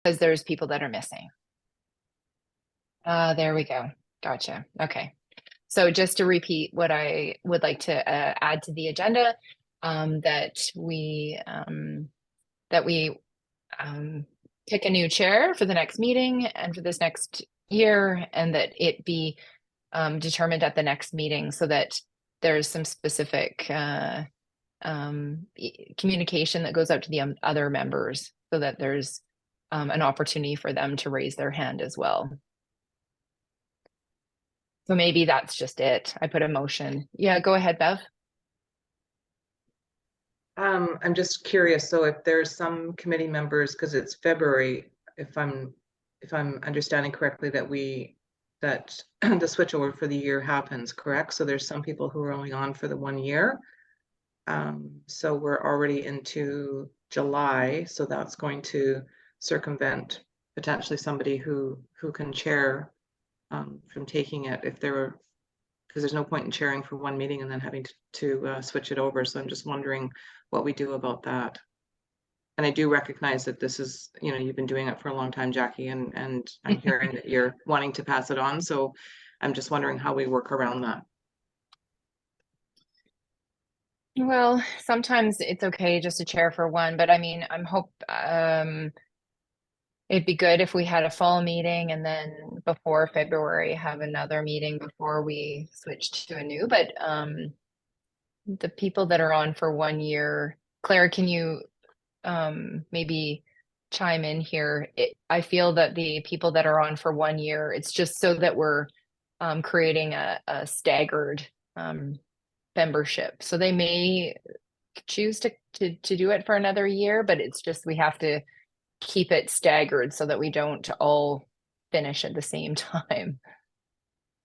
because there's people that are missing. There we go. Gotcha. Okay. So just to repeat what I would like to add to the agenda, that we pick a new chair for the next meeting and for this next year, and that it be determined at the next meeting so that there's some specific communication that goes out to the other members so that there's an opportunity for them to raise their hand as well. So maybe that's just it. I put a motion. Yeah, go ahead, Bev. I'm just curious. So if there's some committee members, because it's February, if I'm understanding correctly, that the switchover for the year happens, correct? So there's some people who are only on for the 1 year. So we're already into July, so that's going to circumvent potentially somebody who can chair from taking it if there were, because there's no point in chairing for one meeting and then having to switch it over. So I'm just wondering what we do about that. And I do recognize that this is, you've been doing it for a long time, Jackie, and I'm hearing that you're wanting to pass it on. So I'm just wondering how we work around that. Well, sometimes it's okay just to chair for one, but I mean, it'd be good if we had a fall meeting and then before February have another meeting before we switch to a new, but the people that are on for 1 year, Claire, can you maybe chime in here? I feel that the people that are on for 1 year, it's just so that we're creating a staggered membership. So they may choose to do it for another year, but it's just we have to keep it staggered so that we don't all finish at the same time.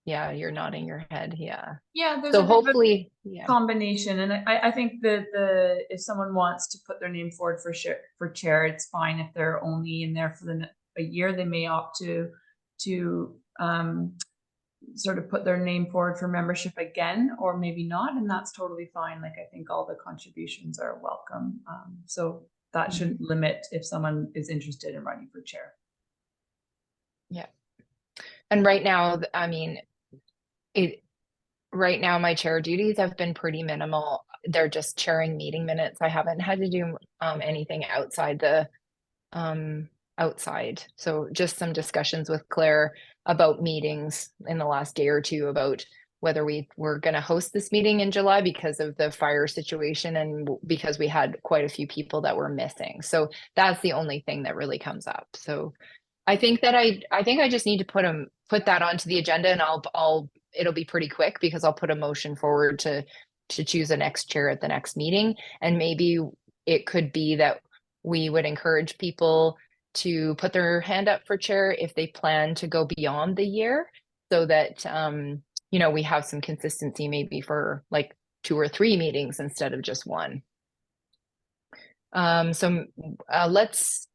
Yeah, you're nodding your head. Yeah. Yeah, there's so a hopefully combination, and I think that if someone wants to put their name forward for chair, it's fine. If they're only in there for a year, they may opt to sort of put their name forward for membership again, or maybe not, and that's totally fine. Like, I think all the contributions are welcome. So that shouldn't limit if someone is interested in running for chair. Yeah. And right now, I mean, right now my chair duties have been pretty minimal. They're just chairing meeting minutes. I haven't had to do anything outside the outside. So just some discussions with Claire about meetings in the last day or two about whether we were going to host this meeting in July because of the fire situation and because we had quite a few people that were missing. So that's the only thing that really comes up. So I think that I just need to put that onto the agenda, and it'll be pretty quick because I'll put a motion forward to choose a next chair at the next meeting. And maybe it could be that we would encourage people to put their hand up for chair if they plan to go beyond the year, so that we have some consistency maybe for like 2 or 3 meetings instead of just one. So let's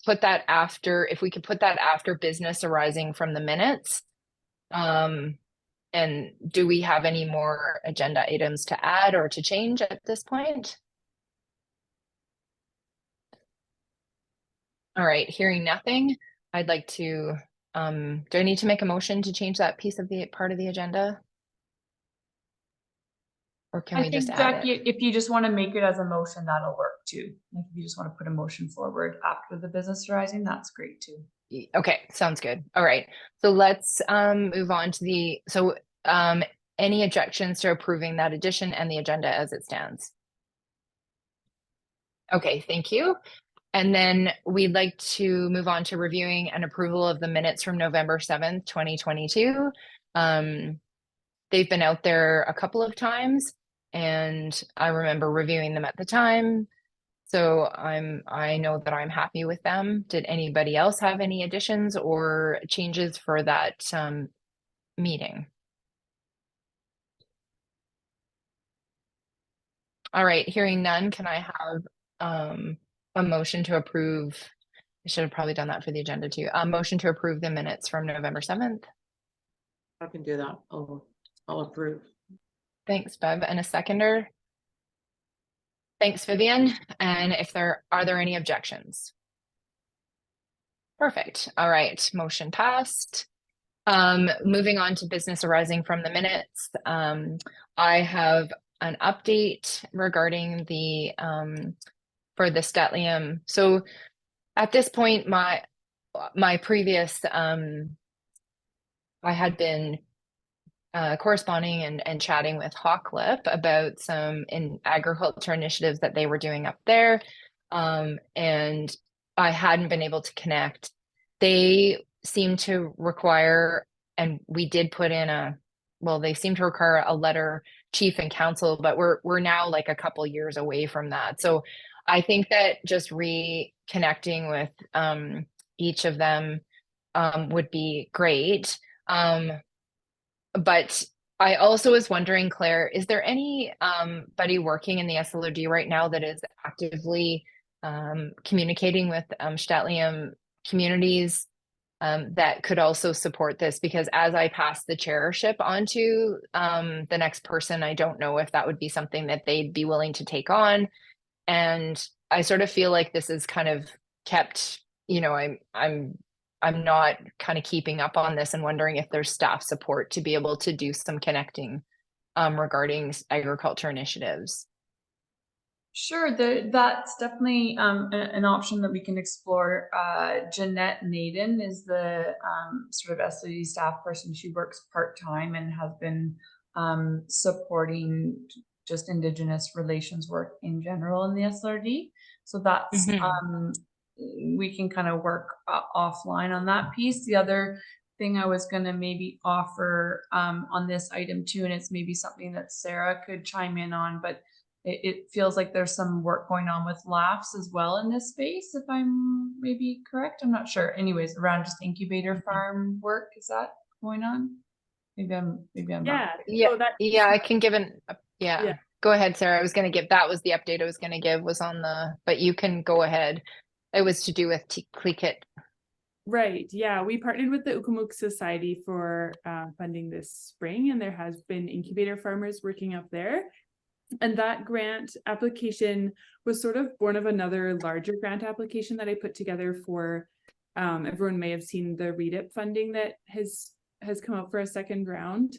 put that after, if we could put that after business arising from the minutes. And do we have any more agenda items to add or to change at this point? All right, hearing nothing, I'd like to, do I need to make a motion to change that piece of the part of the agenda? Or can we just add it? If you just want to make it as a motion, that'll work too. Like, if you just want to put a motion forward after the business arising, that's great too. Okay, sounds good. All right, so let's move on to any objections to approving that addition and the agenda as it stands? Okay, thank you. And then we'd like to move on to reviewing and approval of the minutes from November 7th, 2022. They've been out there a couple of times, and I remember reviewing them at the time. So I know that I'm happy with them. Did anybody else have any additions or changes for that meeting? All right, hearing none, can I have a motion to approve? I should have probably done that for the agenda too. A motion to approve the minutes from November 7th. I can do that. I'll approve. Thanks, Bev. And a seconder? Thanks, Vivian. And are there any objections? Perfect. All right, motion passed. Moving on to business arising from the minutes. I have an update regarding the for the Statlium. So at this point, my previous I had been corresponding and chatting with Hawklip about some agriculture initiatives that they were doing up there. And I hadn't been able to connect. They seem to require, and we did put in they seem to require a letter, chief and council, but we're now like a couple years away from that. So I think that just reconnecting with each of them would be great. But I also was wondering, Claire, is there anybody working in the SLOD right now that is actively communicating with Statlium communities that could also support this? Because as I pass the chairship on to the next person, I don't know if that would be something that they'd be willing to take on. And I sort of feel like this is kind of kept, I'm not kind of keeping up on this and wondering if there's staff support to be able to do some connecting regarding agriculture initiatives. Sure, that's definitely an option that we can explore. Jeanette Naden is the sort of SLD staff person. She works part-time and has been supporting just Indigenous relations work in general in the SLRD. So that's we can kind of work offline on that piece. The other thing I was going to maybe offer on this item too, and it's maybe something that Sarah could chime in on, but it feels like there's some work going on with LAFs as well in this space, if I'm maybe correct. I'm not sure. Anyways, around just incubator farm work, is that going on? Maybe I'm Yeah. not. Yeah, I can give yeah. Go ahead, Sarah. I was going to give, that was the update I was going to give, was on but you can go ahead. It was to do with Cleakit. Right. Yeah, we partnered with the Ukamuk Society for funding this spring, and there has been incubator farmers working up there. And that grant application was sort of born of another larger grant application that I put together for, everyone may have seen the REDIP funding that has come out for a second round.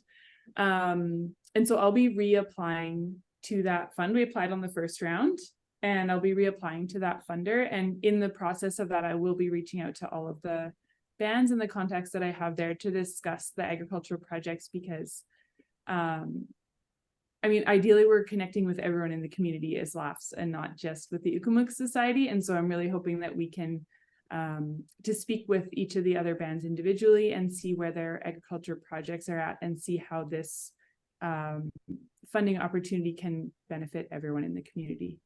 And so I'll be reapplying to that fund. We applied on the first round, and I'll be reapplying to that funder. And in the process of that, I will be reaching out to all of the bands and the contacts that I have there to discuss the agricultural projects, because I mean, ideally, we're connecting with everyone in the community as LAFs and not just with the Ukamuk Society. And so I'm really hoping that we can to speak with each of the other bands individually and see where their agriculture projects are at, and see how this funding opportunity can benefit everyone in the community.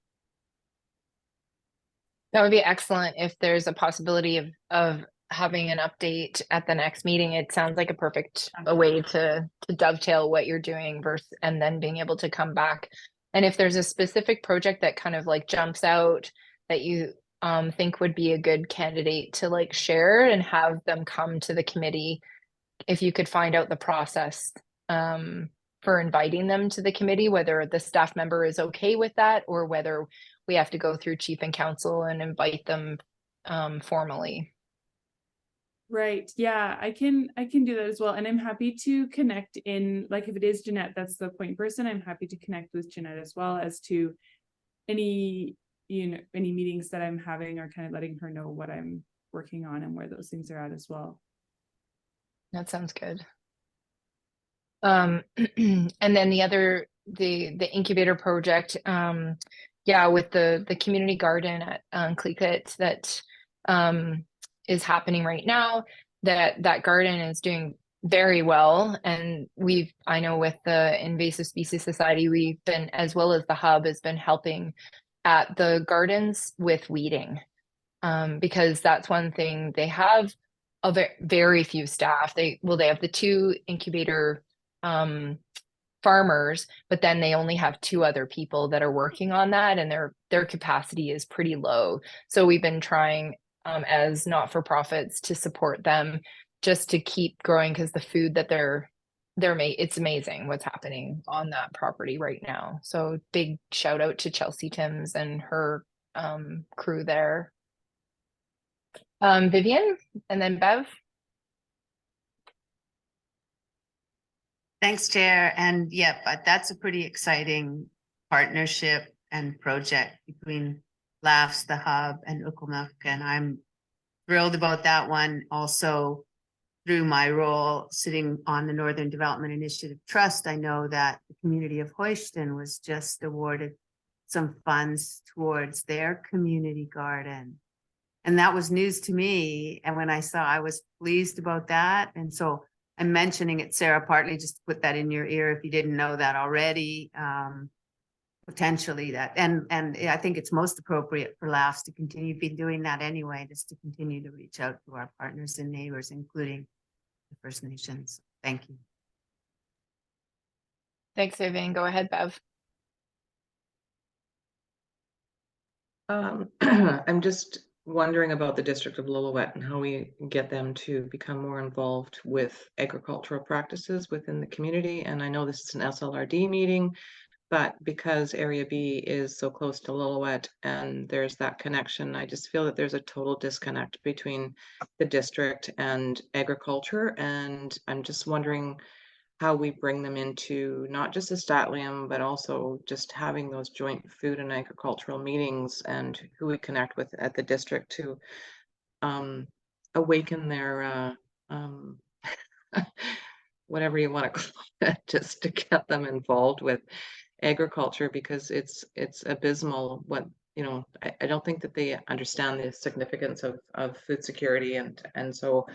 That would be excellent if there's a possibility of having an update at the next meeting. It sounds like a perfect way to dovetail what you're doing and then being able to come back. And if there's a specific project that kind of like jumps out that you think would be a good candidate to like share and have them come to the committee, if you could find out the process for inviting them to the committee, whether the staff member is okay with that or whether we have to go through chief and council and invite them formally. Right. Yeah, I can do that as well. And I'm happy to connect in, like, if it is Jeanette, that's the point person, I'm happy to connect with Jeanette as well as to any meetings that I'm having, or kind of letting her know what I'm working on and where those things are at as well. That sounds good. And then the incubator project, with the community garden at Cleakit that is happening right now, that garden is doing very well. And I know with the Invasive Species Society, we've been, as well as the hub, has been helping at the gardens with weeding, because that's one thing. They have very few staff. They have the 2 incubator farmers, but then they only have 2 other people that are working on that, and their capacity is pretty low. So we've been trying as not-for-profits to support them just to keep growing, because the food that it's amazing what's happening on that property right now. So big shout out to Chelsea Timms and her crew there. Vivian and then Bev. Thanks, Chair. And yeah, but that's a pretty exciting partnership and project between Laughs, the Hub, and Uckalmilk. And I'm thrilled about that one. Also, through my role sitting on the Northern Development Initiative Trust, I know that the community of Houston was just awarded some funds towards their community garden. And that was news to me. And when I saw, I was pleased about that. And so I'm mentioning it, Sarah, partly just to put that in your ear if you didn't know that already. Potentially that, and I think it's most appropriate for Laughs to continue be doing that anyway, just to continue to reach out to our partners and neighbors, including the First Nations. Thank you. Thanks, Vivian. Go ahead, Bev. I'm just wondering about the District of Lillooet and how we get them to become more involved with agricultural practices within the community. And I know this is an SLRD meeting, but because Area B is so close to Lillooet and there's that connection, I just feel that there's a total disconnect between the district and agriculture. And I'm just wondering how we bring them into not just a Statlium, but also just having those joint food and agricultural meetings, and who we connect with at the district to awaken their whatever you want to call it, just to get them involved with agriculture, because it's abysmal what, you know, I don't think that they understand the significance of food security. And so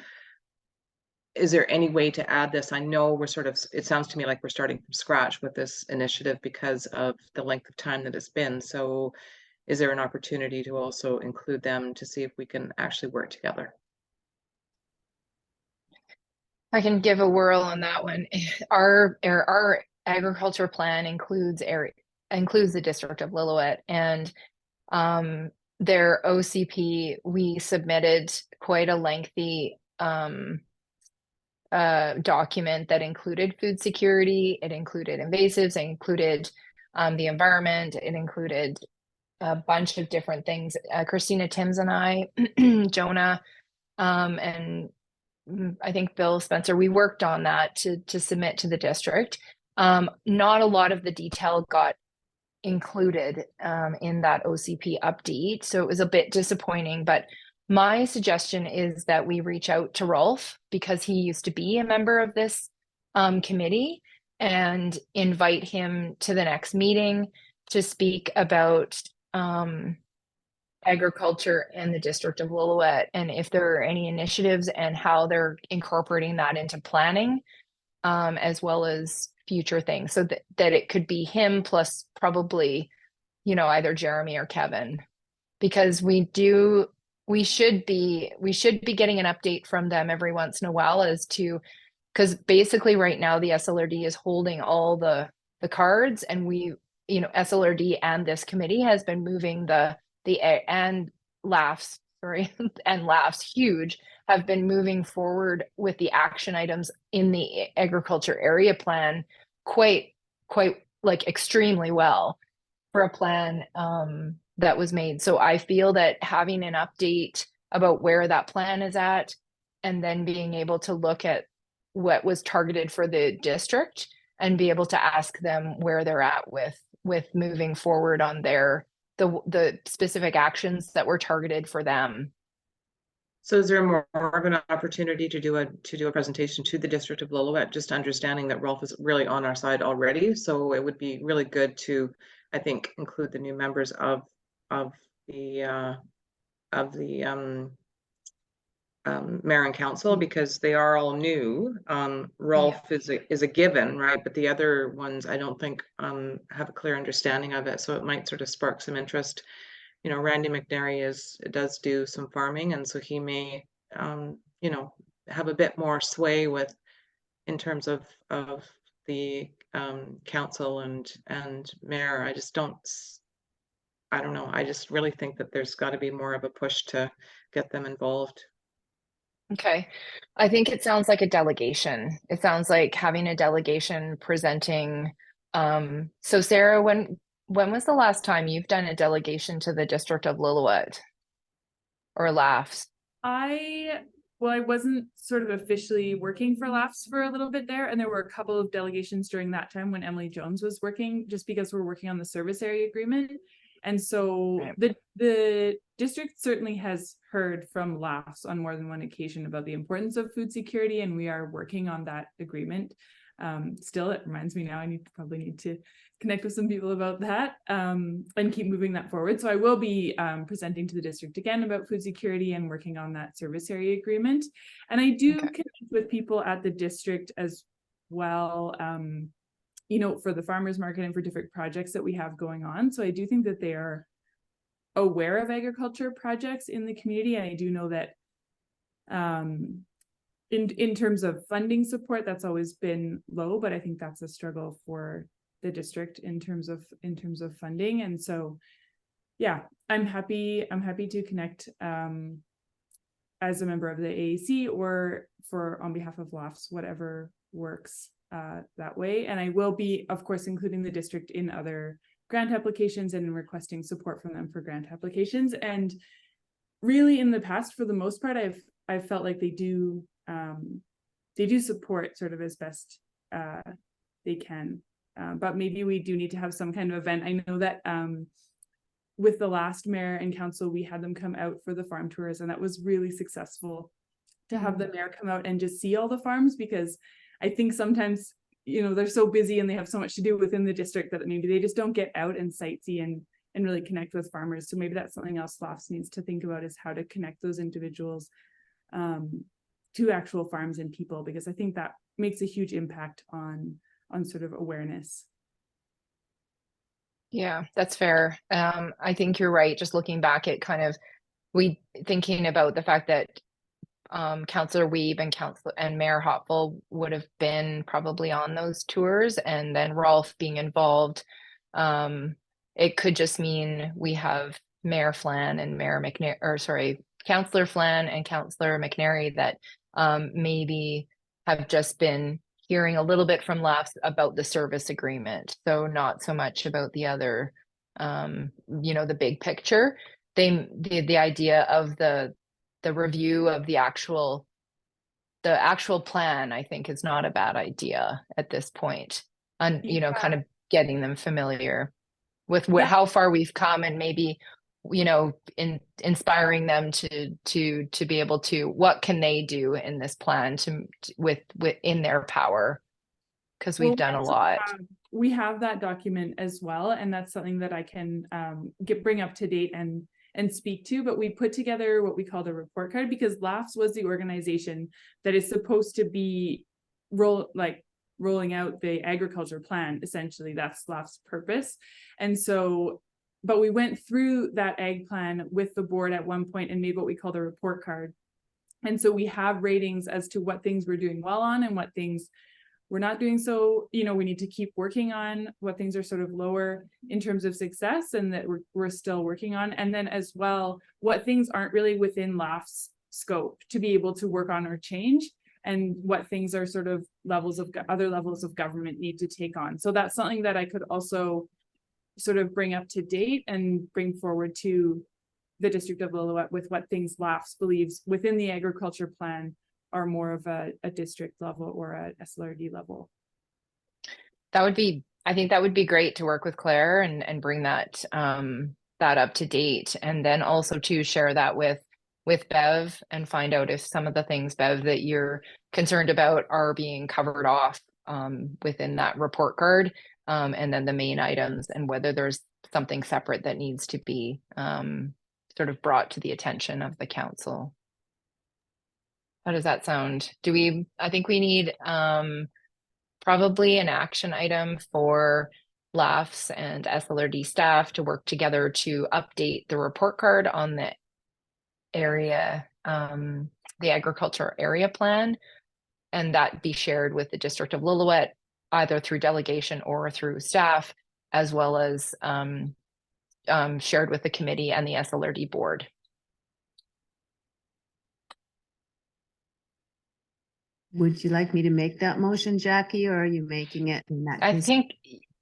is there any way to add this? I know we're sort of, it sounds to me like we're starting from scratch with this initiative because of the length of time that it's been. So is there an opportunity to also include them to see if we can actually work together? I can give a whirl on that one. Our agriculture plan includes the District of Lillooet, and their OCP, we submitted quite a lengthy document that included food security, it included invasives, it included the environment, it included a bunch of different things. Christina Timms and I, Jonah, and I think Bill Spencer, we worked on that to submit to the district. Not a lot of the detail got included in that OCP update, so it was a bit disappointing, but my suggestion is that we reach out to Rolf, because he used to be a member of this committee, and invite him to the next meeting to speak about agriculture and the District of Lillooet, and if there are any initiatives and how they're incorporating that into planning, as well as future things, so that it could be him plus probably, you know, either Jeremy or Kevin, because we should be getting an update from them every once in a while as to, because basically right now the SLRD is holding all the cards, and we, you know, SLRD and this committee has been moving and Laughs, sorry, and Laughs huge have been moving forward with the action items in the agriculture area plan quite like extremely well for a plan that was made. So I feel that having an update about where that plan is at, and then being able to look at what was targeted for the district and be able to ask them where they're at with moving forward on the specific actions that were targeted for them. So is there more of an opportunity to do a presentation to the District of Lillooet, just understanding that Rolf is really on our side already? So it would be really good to, I think, include the new members of the mayor and council, because they are all new. Rolf is a given, right? But the other ones, I don't think have a clear understanding of it. So it might sort of spark some interest. You know, Randy McNary does do some farming, and so he may, you know, have a bit more sway in terms of the council and mayor. I don't know. I just really think that there's got to be more of a push to get them involved. Okay. I think it sounds like a delegation. It sounds like having a delegation presenting. So Sarah, when was the last time you've done a delegation to the District of Lillooet or Laughs? Well, I wasn't sort of officially working for LAFS for a little bit there, and there were a couple of delegations during that time when Emily Jones was working, just because we're working on the service area agreement. And so Right. the district certainly has heard from LAFS on more than one occasion about the importance of food security, and we are working on that agreement. Still, it reminds me now, I probably need to connect with some people about that, and keep moving that forward. So I will be presenting to the district again about food security and working on that service area agreement. And I do Okay. connect with people at the district as well, you know, for the farmers market and for different projects that we have going on. So I do think that they are aware of agriculture projects in the community. And I do know that in terms of funding support, that's always been low, but I think that's a struggle for the district in terms of funding. And so, yeah, I'm happy to connect as a member of the AAC or for on behalf of LAFS, whatever works that way. And I will be, of course, including the district in other grant applications and requesting support from them for grant applications. And really, in the past, for the most part, I've felt like they do support sort of as best they can. But maybe we do need to have some kind of event. I know that with the last mayor and council, we had them come out for the farm tours, and that was really successful to have the mayor come out and just see all the farms, because I think sometimes, you know, they're so busy and they have so much to do within the district that maybe they just don't get out and sightsee and really connect with farmers. So maybe that's something else LAFS needs to think about, is how to connect those individuals to actual farms and people, because I think that makes a huge impact on sort of awareness. Yeah, that's fair. I think you're right. Just looking back at kind of thinking about the fact that Councillor Weeb and Mayor Hopful would have been probably on those tours, and then Rolf being involved. It could just mean we have Mayor Flan and Councillor Flan and Councillor McNary that maybe have just been hearing a little bit from LAFS about the service agreement, so not so much about the other, you know, the big picture. The idea of the review of the actual plan, I think, is not a bad idea at this point, and you know, kind of getting them familiar with how far we've come, and maybe, you know, inspiring them to be able to, what can they do in this plan within their power, because we've done a lot. We have that document as well, and that's something that I can bring up to date and speak to. But we put together what we call the report card, because LAFS was the organization that is supposed to be rolling out the agriculture plan. Essentially, that's LAFS' purpose. And so, but we went through that ag plan with the board at one point and made what we call the report card. And so we have ratings as to what things we're doing well on and what things we're not doing. So, you know, we need to keep working on what things are sort of lower in terms of success and that we're still working on. And then as well, what things aren't really within LAF's scope to be able to work on or change, and what things are sort of other levels of government need to take on. So that's something that I could also sort of bring up to date and bring forward to the District of Lillooet with what things LAFS believes within the agriculture plan are more of a district level or a SLRD level. I think that would be great to work with Claire and bring that up to date, and then also to share that with Bev and find out if some of the things, Bev, that you're concerned about are being covered off within that report card, and then the main items, and whether there's something separate that needs to be sort of brought to the attention of the council. How does that sound? I think we need probably an action item for LAFS and SLRD staff to work together to update the report card on the area, the agriculture area plan, and that be shared with the District of Lillooet, either through delegation or through staff, as well as shared with the committee and the SLRD board. Would you like me to make that motion, Jackie, or are you making it in that case? I think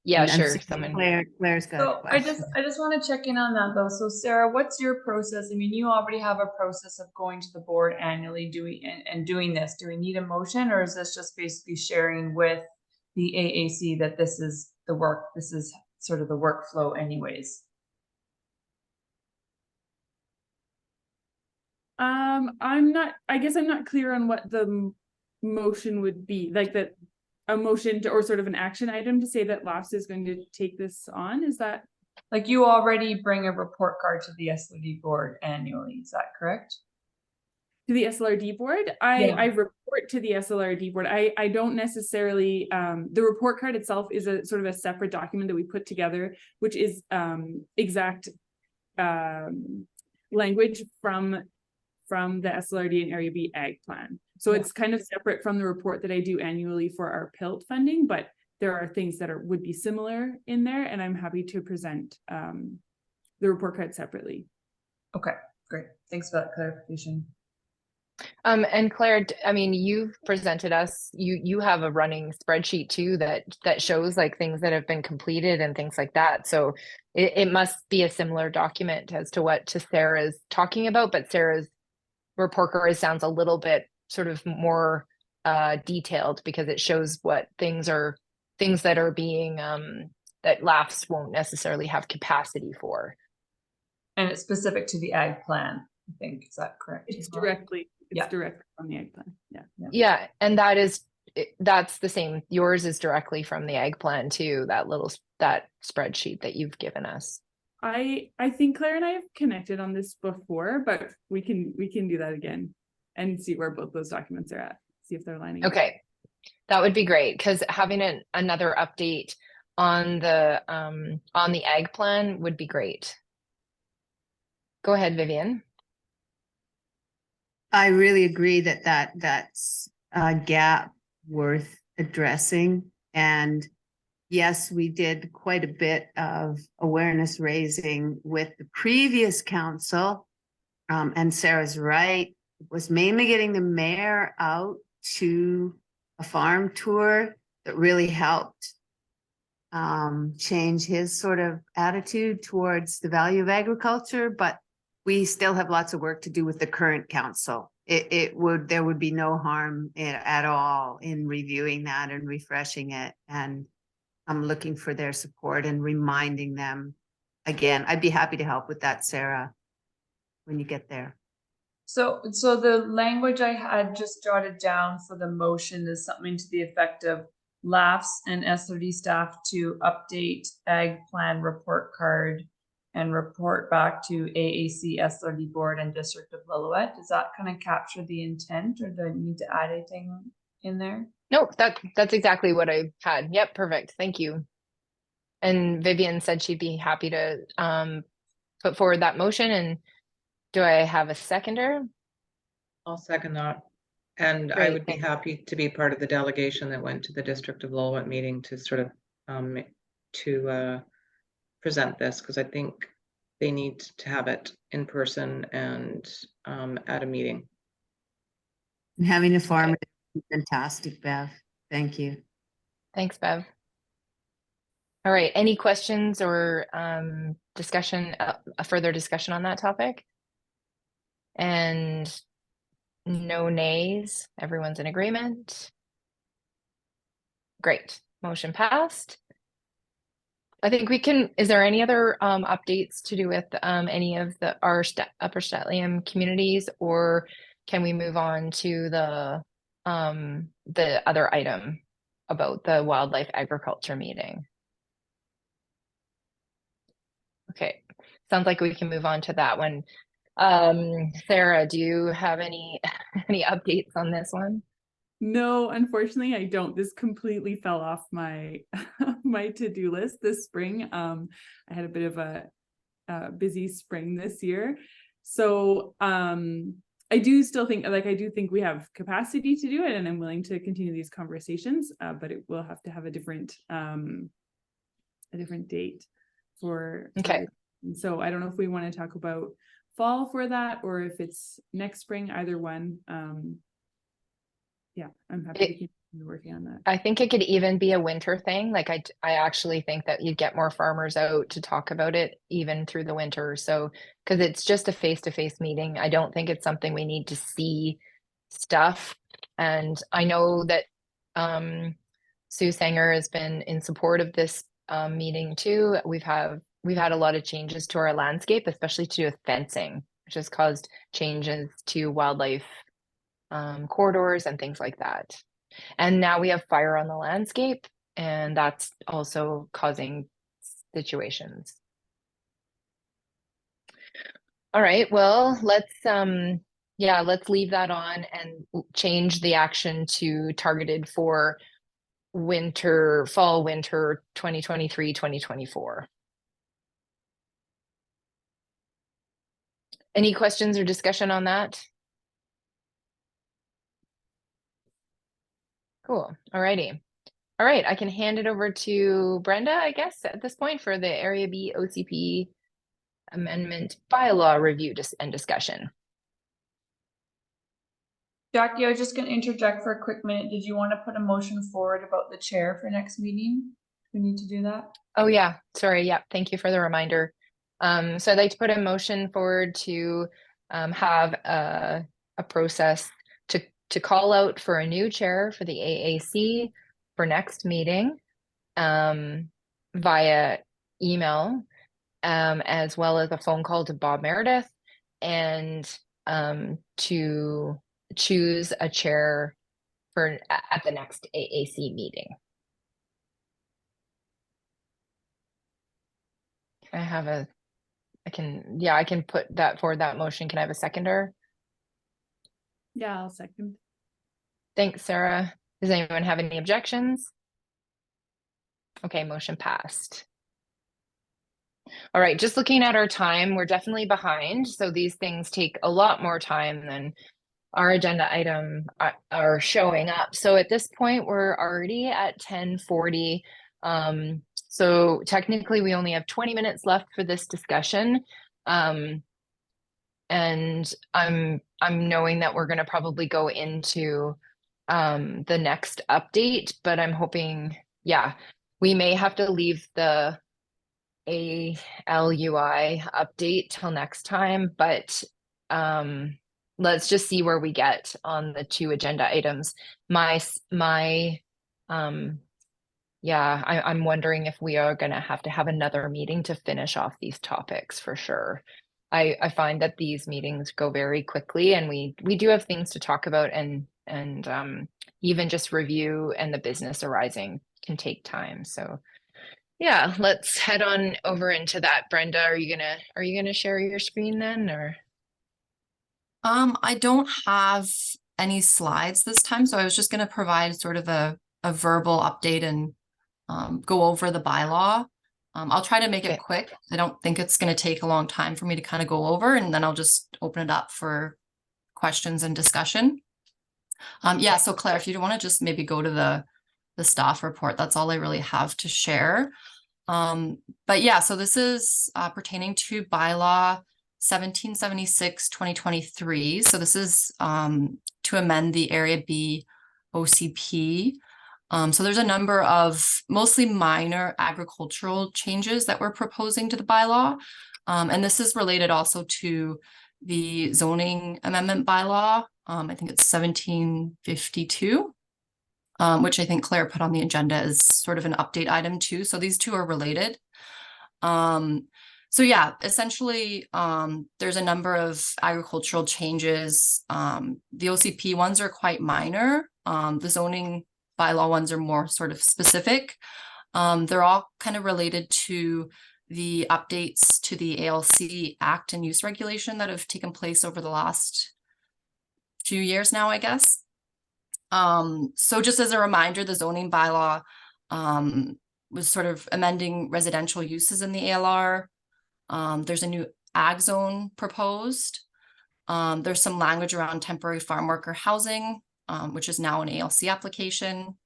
Yeah, And I'm sure. seeing Someone. Claire's got a So question. I just want to check in on that though. So Sarah, what's your process? I mean, you already have a process of going to the board annually doing this. Do we need a motion, or is this just basically sharing with the AAC that this is the work, this is sort of the workflow anyways? I guess I'm not clear on what the motion would be, like that a motion to, or sort of an action item to say that LAFS is going to take this on. Is that Like you already bring a report card to the SLD board annually, is that correct? to the SLRD board? I report to the SLRD board. I don't necessarily, the report card itself is a sort of a separate document that we put together, which is exact language from the SLRD and Area B Ag Plan. So it's kind of separate from the report that I do annually for our PILT funding, but there are things that would be similar in there, and I'm happy to present the report card separately. Okay, great. Thanks for that clarification. And Claire, I mean, you've presented us, you have a running spreadsheet too that shows like things that have been completed and things like that. So it must be a similar document as to what Sarah's talking about, but Sarah's report card sounds a little bit sort of more detailed because it shows what things that are being that LAFS won't necessarily have capacity for. And it's specific to the Ag Plan, I think. Is that correct? It's directly Yeah. directly from the Ag Plan. Yeah, and that's the same. Yours is directly from the Ag Plan too, that spreadsheet that you've given us. I think Claire and I have connected on this before, but we can do that again and see where both those documents are at, see if they're lining up. Okay, that would be great, because having another update on the Ag Plan would be great. Go ahead, Vivian. I really agree that's a gap worth addressing. And yes, we did quite a bit of awareness raising with the previous council. And Sarah's right, it was mainly getting the mayor out to a farm tour that really helped change his sort of attitude towards the value of agriculture. But we still have lots of work to do with the current council. There would be no harm at all in reviewing that and refreshing it. And I'm looking for their support and reminding them again. I'd be happy to help with that, Sarah, when you get there. So the language I had just jotted down for the motion is something to the effect of LAFS and SLD staff to update Ag Plan report card and report back to AAC, SLD board, and District of Lillooet. Does that kind of capture the intent, or do I need to add anything in there? No, that's exactly what I had. Yep, perfect. Thank you. And Vivian said she'd be happy to put forward that motion. And do I have a seconder? I'll second that. And I would be happy to be part of the delegation that went to the District of Lillooet meeting to sort of present this, because I think they need to have it in person and at a meeting. And having a farmer is fantastic, Bev. Thank you. Thanks, Bev. All right, any questions or discussion, a further discussion on that topic? And no nays, everyone's in agreement. Great, motion passed. I think we can, is there any other updates to do with any of our Upper St'át'imc communities, or can we move on to the other item about the wildlife agriculture meeting? Okay, sounds like we can move on to that one. Sarah, do you have any updates on this one? No, unfortunately, I don't. This completely fell off my my to-do list this spring. I had a bit of a busy spring this year, so I do still think, I do think we have capacity to do it, and I'm willing to continue these conversations. But it will have to have a different date for. Okay. So I don't know if we want to talk about fall for that, or if it's next spring. Either one. Yeah, I'm happy. We're working on that. I think it could even be a winter thing. Like I actually think that you'd get more farmers out to talk about it even through the winter. So, because it's just a face-to-face meeting, I don't think it's something we need to see stuff. And I know that Sue Sanger has been in support of this meeting too. We've had a lot of changes to our landscape, especially to do with fencing, which has caused changes to wildlife corridors and things like that. And now we have fire on the landscape, and that's also causing situations. All right, well, let's leave that on and change the action to targeted for fall winter 2023-2024. Any questions or discussion on that? Cool. All righty. All right, I can hand it over to Brenda, I guess, at this point for the Area B OCP amendment bylaw review and discussion. Jackie, I was just going to interject for a quick minute. Did you want to put a motion forward about the chair for next meeting? We need to do that. Oh yeah, sorry. Yeah, thank you for the reminder. So I'd like to put a motion forward to have a process to call out for a new chair for the AAC for next meeting via email, as well as a phone call to Bob Meredith, and to choose a chair for at the next AAC meeting. I can put that forward, that motion. Can I have a seconder? Yeah, I'll second. Thanks, Sarah. Does anyone have any objections? Okay, motion passed. All right, just looking at our time, we're definitely behind. So these things take a lot more time than our agenda item are showing up. So at this point, we're already at 10:40. So technically we only have 20 minutes left for this discussion. And I'm knowing that we're going to probably go into the next update, but I'm hoping, yeah, we may have to leave the ALUI update till next time, but let's just see where we get on the two agenda items. I'm wondering if we are going to have another meeting to finish off these topics for sure. I find that these meetings go very quickly, and we do have things to talk about, and even just review and the business arising can take time. So yeah, let's head on over into that. Brenda, are you gonna share your screen then, or? I don't have any slides this time, so I was just going to provide sort of a verbal update and go over the bylaw. I'll try to make it quick. I don't think it's going to take a long time for me to kind of go over, and then I'll just open it up for questions and discussion. Yeah, so Claire, if you want to just maybe go to the staff report, that's all I really have to share. But yeah, so this is pertaining to bylaw 1776/2023. So this is to amend the Area B OCP. So there's a number of mostly minor agricultural changes that we're proposing to the bylaw. And this is related also to the zoning amendment bylaw. I think it's 1752, which I think Claire put on the agenda as sort of an update item too. So these two are related. So yeah, essentially, there's a number of agricultural changes. The OCP ones are quite minor. The zoning bylaw ones are more sort of specific. They're all kind of related to the updates to the ALC Act and Use Regulation that have taken place over the last few years now, I guess. So just as a reminder, the zoning bylaw was sort of amending residential uses in the ALR. There's a new ag zone proposed. There's some language around temporary farm worker housing, which is now an ALC application.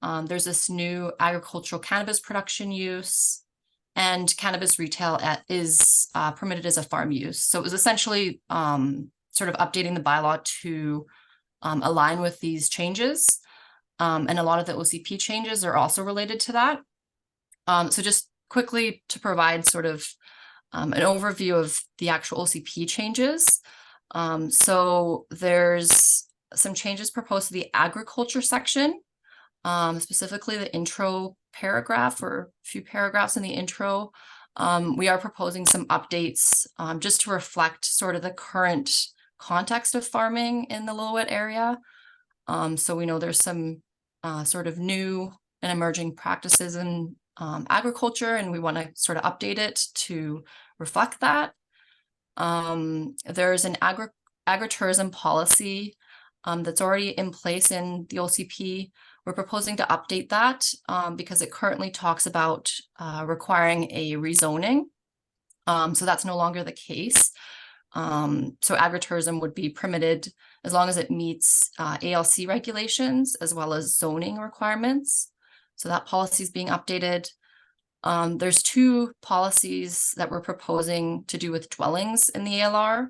There's this new agricultural cannabis production use, and cannabis retail is permitted as a farm use. So it was essentially sort of updating the bylaw to align with these changes. And a lot of the OCP changes are also related to that. So just quickly to provide sort of an overview of the actual OCP changes. So there's some changes proposed to the agriculture section, specifically the intro paragraph or a few paragraphs in the intro. We are proposing some updates just to reflect sort of the current context of farming in the Lillooet area. So we know there's some sort of new and emerging practices in agriculture, and we want to sort of update it to reflect that. There's an agritourism policy that's already in place in the OCP. We're proposing to update that because it currently talks about requiring a rezoning. So that's no longer the case. So agritourism would be permitted as long as it meets ALC regulations as well as zoning requirements. So that policy is being updated. There's two policies that we're proposing to do with dwellings in the ALR.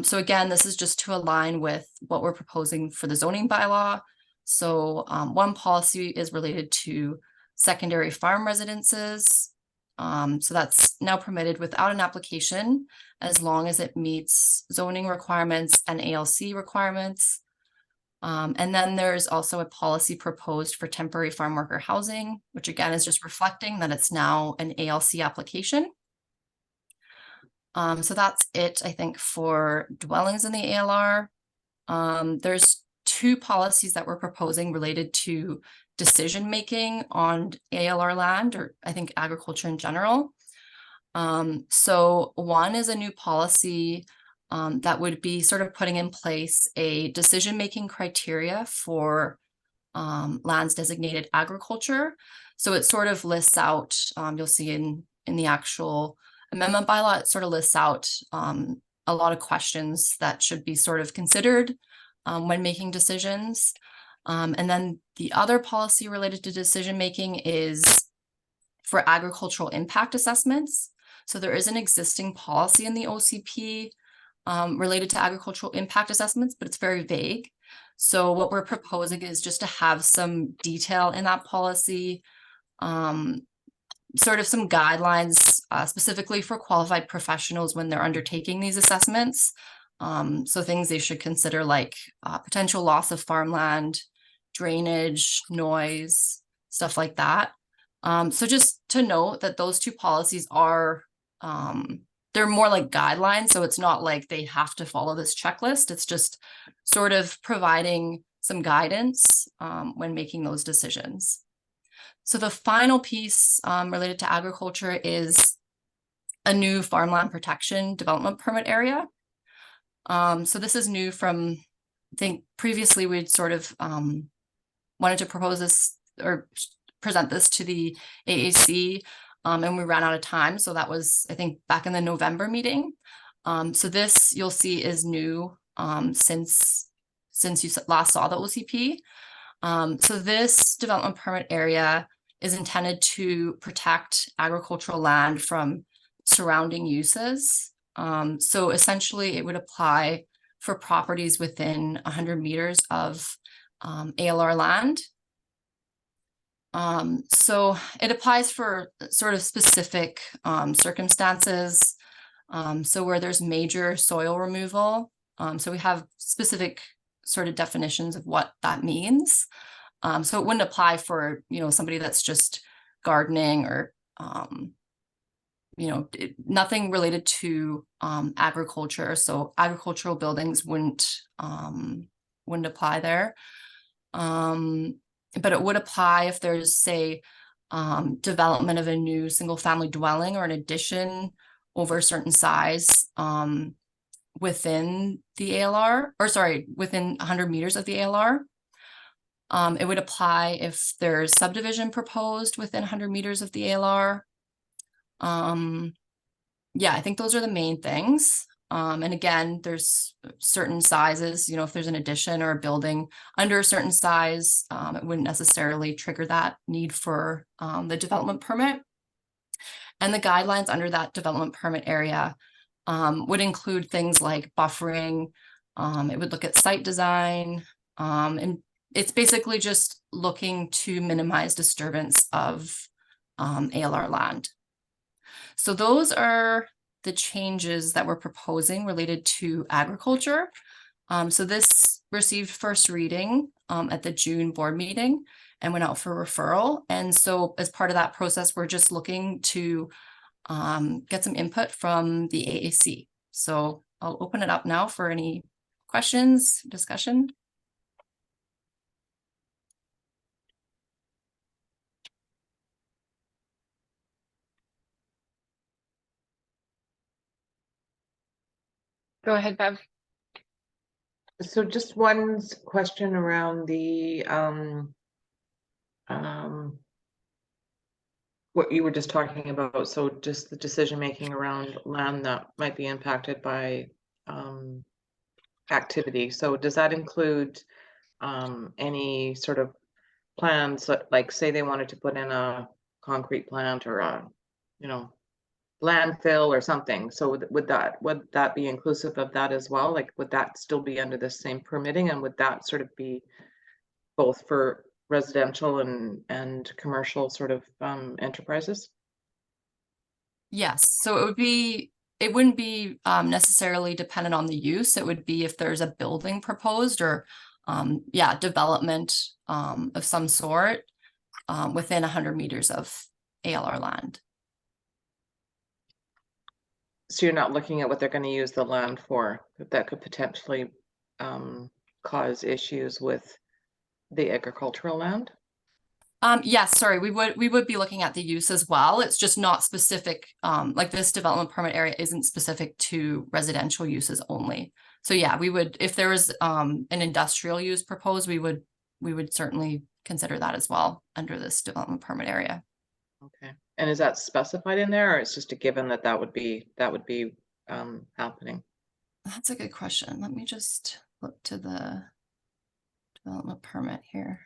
So again, this is just to align with what we're proposing for the zoning bylaw. So one policy is related to secondary farm residences. So that's now permitted without an application as long as it meets zoning requirements and ALC requirements. And then there's also a policy proposed for temporary farm worker housing, which again is just reflecting that it's now an ALC application. So that's it, I think, for dwellings in the ALR. There's two policies that we're proposing related to decision-making on ALR land, or I think agriculture in general. So one is a new policy that would be sort of putting in place a decision-making criteria for lands designated agriculture. So it sort of lists out, you'll see in the actual amendment bylaw, it sort of lists out a lot of questions that should be sort of considered when making decisions. And then the other policy related to decision-making is for agricultural impact assessments. So there is an existing policy in the OCP related to agricultural impact assessments, but it's very vague. So what we're proposing is just to have some detail in that policy, sort of some guidelines specifically for qualified professionals when they're undertaking these assessments. So things they should consider like potential loss of farmland, drainage, noise, stuff like that. So just to note that those two policies are, they're more like guidelines. So it's not like they have to follow this checklist. It's just sort of providing some guidance when making those decisions. So the final piece related to agriculture is a new farmland protection development permit area. So this is new from, I think previously we'd sort of wanted to propose this or present this to the AAC and we ran out of time. So that was, I think, back in the November meeting. So this you'll see is new since you last saw the OCP. So this development permit area is intended to protect agricultural land from surrounding uses. So essentially it would apply for properties within 100 meters of ALR land. So it applies for sort of specific circumstances. So where there's major soil removal. So we have specific sort of definitions of what that means. So it wouldn't apply for, somebody that's just gardening or, nothing related to agriculture. So agricultural buildings wouldn't apply there. But it would apply if there's, say, development of a new single family dwelling or an addition over a certain size within the ALR, or sorry, within 100 meters of the ALR. It would apply if there's subdivision proposed within 100 meters of the ALR. Yeah, I think those are the main things. And again, there's certain sizes, if there's an addition or a building under a certain size, it wouldn't necessarily trigger that need for the development permit. And the guidelines under that development permit area would include things like buffering. It would look at site design and it's basically just looking to minimize disturbance of ALR land. So those are the changes that we're proposing related to agriculture. So this received first reading at the June board meeting and went out for referral. And so as part of that process, we're just looking to get some input from the AAC. So I'll open it up now for any questions, discussion. Go ahead, Bev. So just one question around the what you were just talking about. So just the decision making around land that might be impacted by activity. So does that include any sort of plans, like say they wanted to put in a concrete plant or a, you know, landfill or something? So would that be inclusive of that as well? Like, would that still be under the same permitting, and would that sort of be both for residential and commercial sort of enterprises? Yes, so it wouldn't be necessarily dependent on the use. It would be if there's a building proposed or development of some sort within 100 meters of ALR land. So you're not looking at what they're going to use the land for, that could potentially cause issues with the agricultural land? Yes, sorry, we would be looking at the use as well. It's just not specific, like this development permit area isn't specific to residential uses only. So yeah, we would, if there was an industrial use proposed, we would certainly consider that as well under this development permit area. Okay, and is that specified in there, or it's just a given that that would be happening? That's a good question. Let me just look to the development permit here.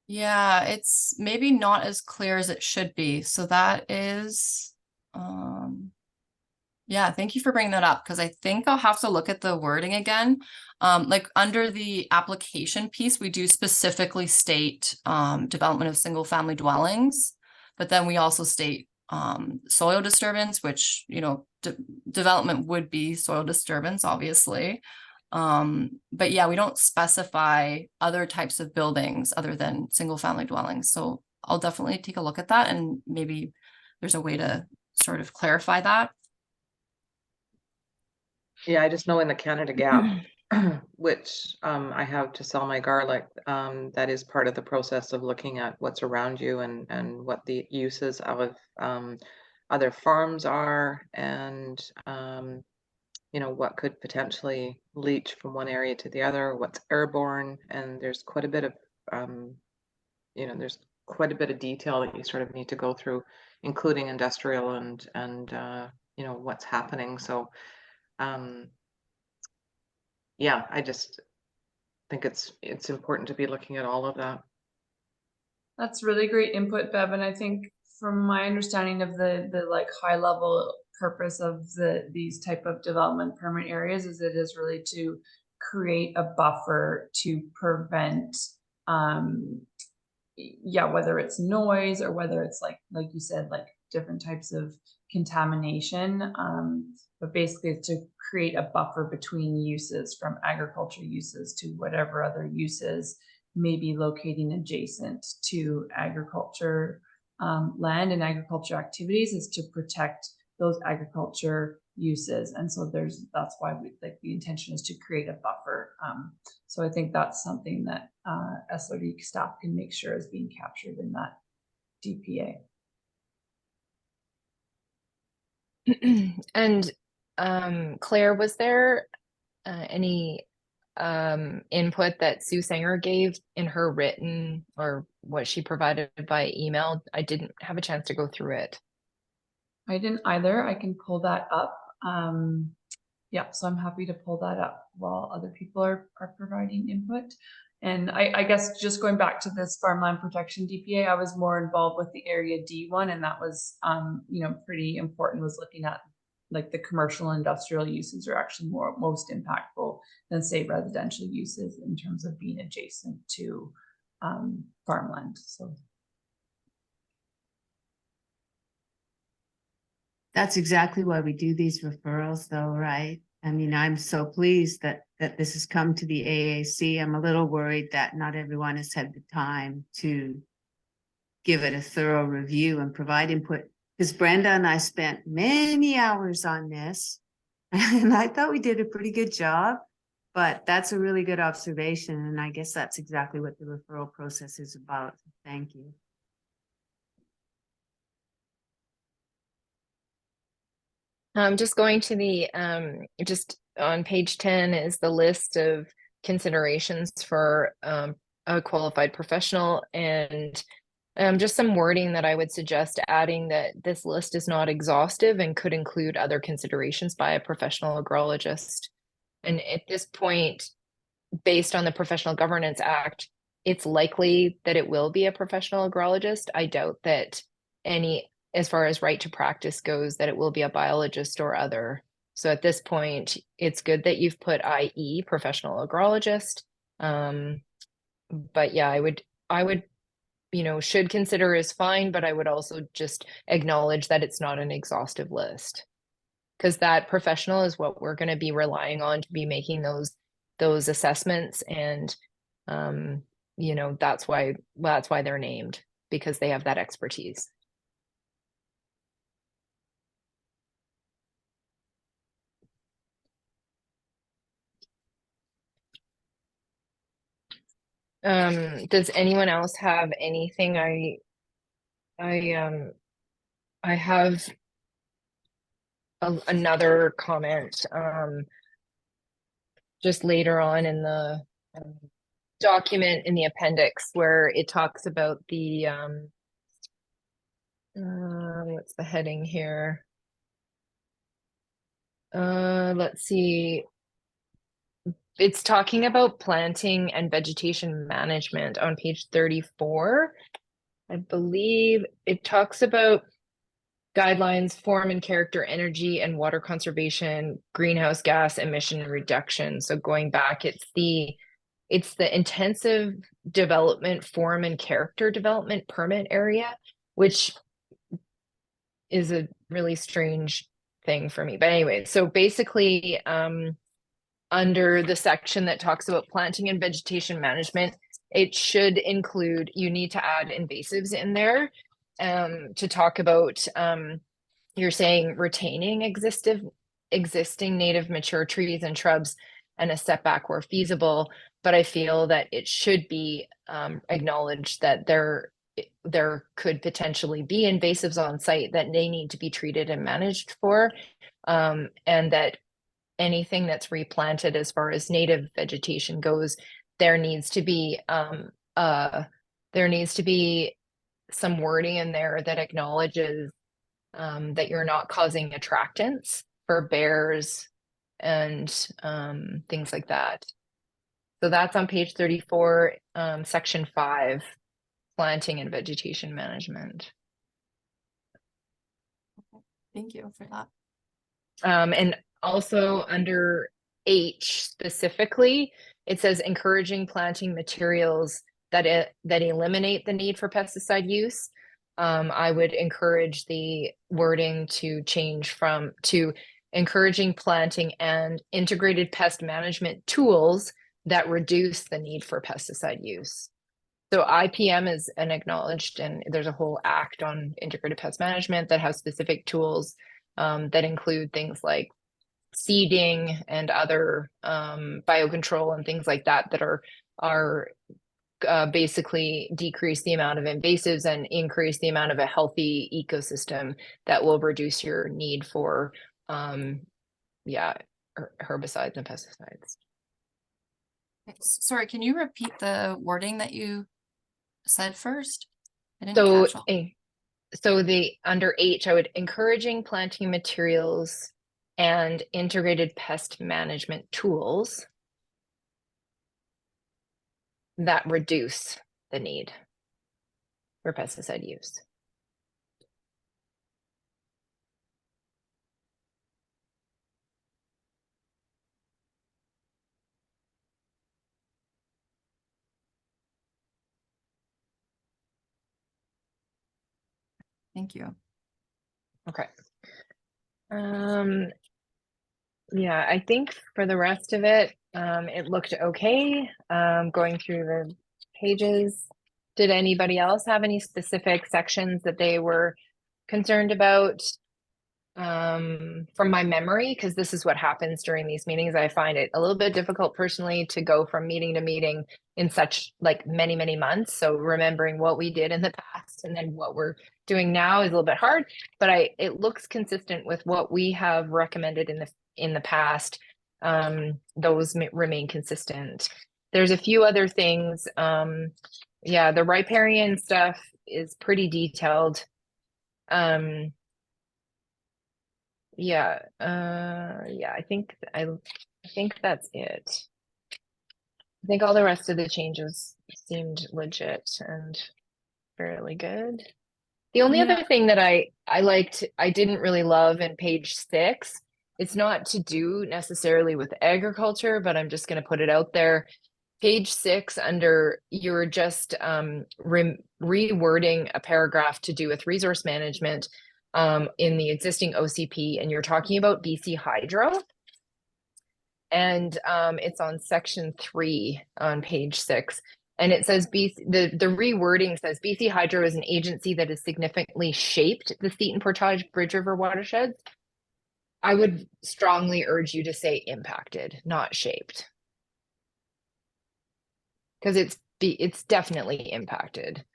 Yeah, it's maybe not as clear as it should be. So that is, yeah, thank you for bringing that up, because I think I'll have to look at the wording again. Like under the application piece, we do specifically state development of single family dwellings, but then we also state soil disturbance, which, you know, development would be soil disturbance, obviously. But yeah, we don't specify other types of buildings other than single family dwellings. So I'll definitely take a look at that, and maybe there's a way to sort of clarify that. Yeah, I just know in the Canada Gap, which I have to sell my garlic, that is part of the process of looking at what's around you and what the uses of other farms are, and you know, what could potentially leach from one area to the other, what's airborne, and there's quite a bit of you know, there's quite a bit of detail that you sort of need to go through, including industrial and you know, what's happening. So yeah, I just think it's important to be looking at all of that. That's really great input, Bev. And I think from my understanding of the like high level purpose of these type of development permit areas is it is really to create a buffer to prevent whether it's noise or whether it's like you said, like different types of contamination, but basically it's to create a buffer between uses, from agriculture uses to whatever other uses may be locating adjacent to agriculture land and agriculture activities, is to protect those agriculture uses. And so that's why the intention is to create a buffer. So I think that's something that SOD staff can make sure is being captured in that DPA. And Claire, was there any input that Sue Sanger gave in her written or what she provided by email? I didn't have a chance to go through it. I didn't either. I can pull that up. Yeah, so I'm happy to pull that up while other people are providing input. And I guess just going back to this farmland protection DPA, I was more involved with the area D one, and that was, you know, pretty important, was looking at like the commercial industrial uses are actually most impactful than say residential uses in terms of being adjacent to farmland. So That's exactly why we do these referrals though, right? I mean, I'm so pleased that this has come to the AAC. I'm a little worried that not everyone has had the time to give it a thorough review and provide input. Because Brenda and I spent many hours on this, and I thought we did a pretty good job, but that's a really good observation. And I guess that's exactly what the referral process is about. Thank you. Just going to the, just on page 10 is the list of considerations for a qualified professional, and just some wording that I would suggest adding, that this list is not exhaustive and could include other considerations by a professional agrologist. And at this point, based on the Professional Governance Act, it's likely that it will be a professional agrologist. I doubt that any, as far as right to practice goes, that it will be a biologist or other. So at this point, it's good that you've put IE, professional agrologist. But yeah, I would, you know, should consider is fine, but I would also just acknowledge that it's not an exhaustive list. Because that professional is what we're going to be relying on to be making those assessments, and you know, that's why they're named, because they have that expertise. Does anyone else have anything? I have another comment just later on in the document in the appendix, where it talks about the what's the heading here? Let's see. It's talking about planting and vegetation management on page 34. I believe it talks about guidelines, form and character, energy and water conservation, greenhouse gas emission reduction. So going back, it's the intensive development, form and character development permit area, which is a really strange thing for me. But anyway, so basically, under the section that talks about planting and vegetation management, it should include, you need to add invasives in there to talk about, you're saying retaining existing native mature trees and shrubs and a setback where feasible, but I feel that it should be acknowledged that there could potentially be invasives on site that they need to be treated and managed for, and that anything that's replanted as far as native vegetation goes, there needs to be some wording in there that acknowledges that you're not causing attractants for bears and things like that. So that's on page 34, section 5, planting and vegetation management. Thank you for that. And also under H specifically, it says encouraging planting materials that eliminate the need for pesticide use. I would encourage the wording to change to encouraging planting and integrated pest management tools that reduce the need for pesticide use. So IPM is an acknowledged, and there's a whole act on integrated pest management that has specific tools that include things like seeding and other biocontrol and things like that are basically decrease the amount of invasives and increase the amount of a healthy ecosystem that will reduce your need for herbicides and pesticides. Sorry, can you repeat the wording that you said first? I didn't So catch all. so under H, I would encouraging planting materials and integrated pest management tools that reduce the need for pesticide use. Thank you. Okay. Yeah, I think for the rest of it, it looked okay. Going through the pages. Did anybody else have any specific sections that they were concerned about? From my memory, because this is what happens during these meetings, I find it a little bit difficult personally to go from meeting to meeting in such like many months. So remembering what we did in the past and then what we're doing now is a little bit hard, but it looks consistent with what we have recommended in the past. Those remain consistent. There's a few other things. Yeah, the riparian stuff is pretty detailed. Yeah, I think that's it. I think all the rest of the changes seemed legit and fairly good. The only other thing that I didn't really love in page 6, it's not to do necessarily with agriculture, but I'm just going to put it out there. Page 6, under you're just rewording a paragraph to do with resource management in the existing OCP, and you're talking about BC Hydro. And it's on section 3 on page 6. And it says the rewording says BC Hydro is an agency that has significantly shaped the Seton Portage Bridge River watersheds. I would strongly urge you to say impacted, not shaped. Because it's definitely impacted.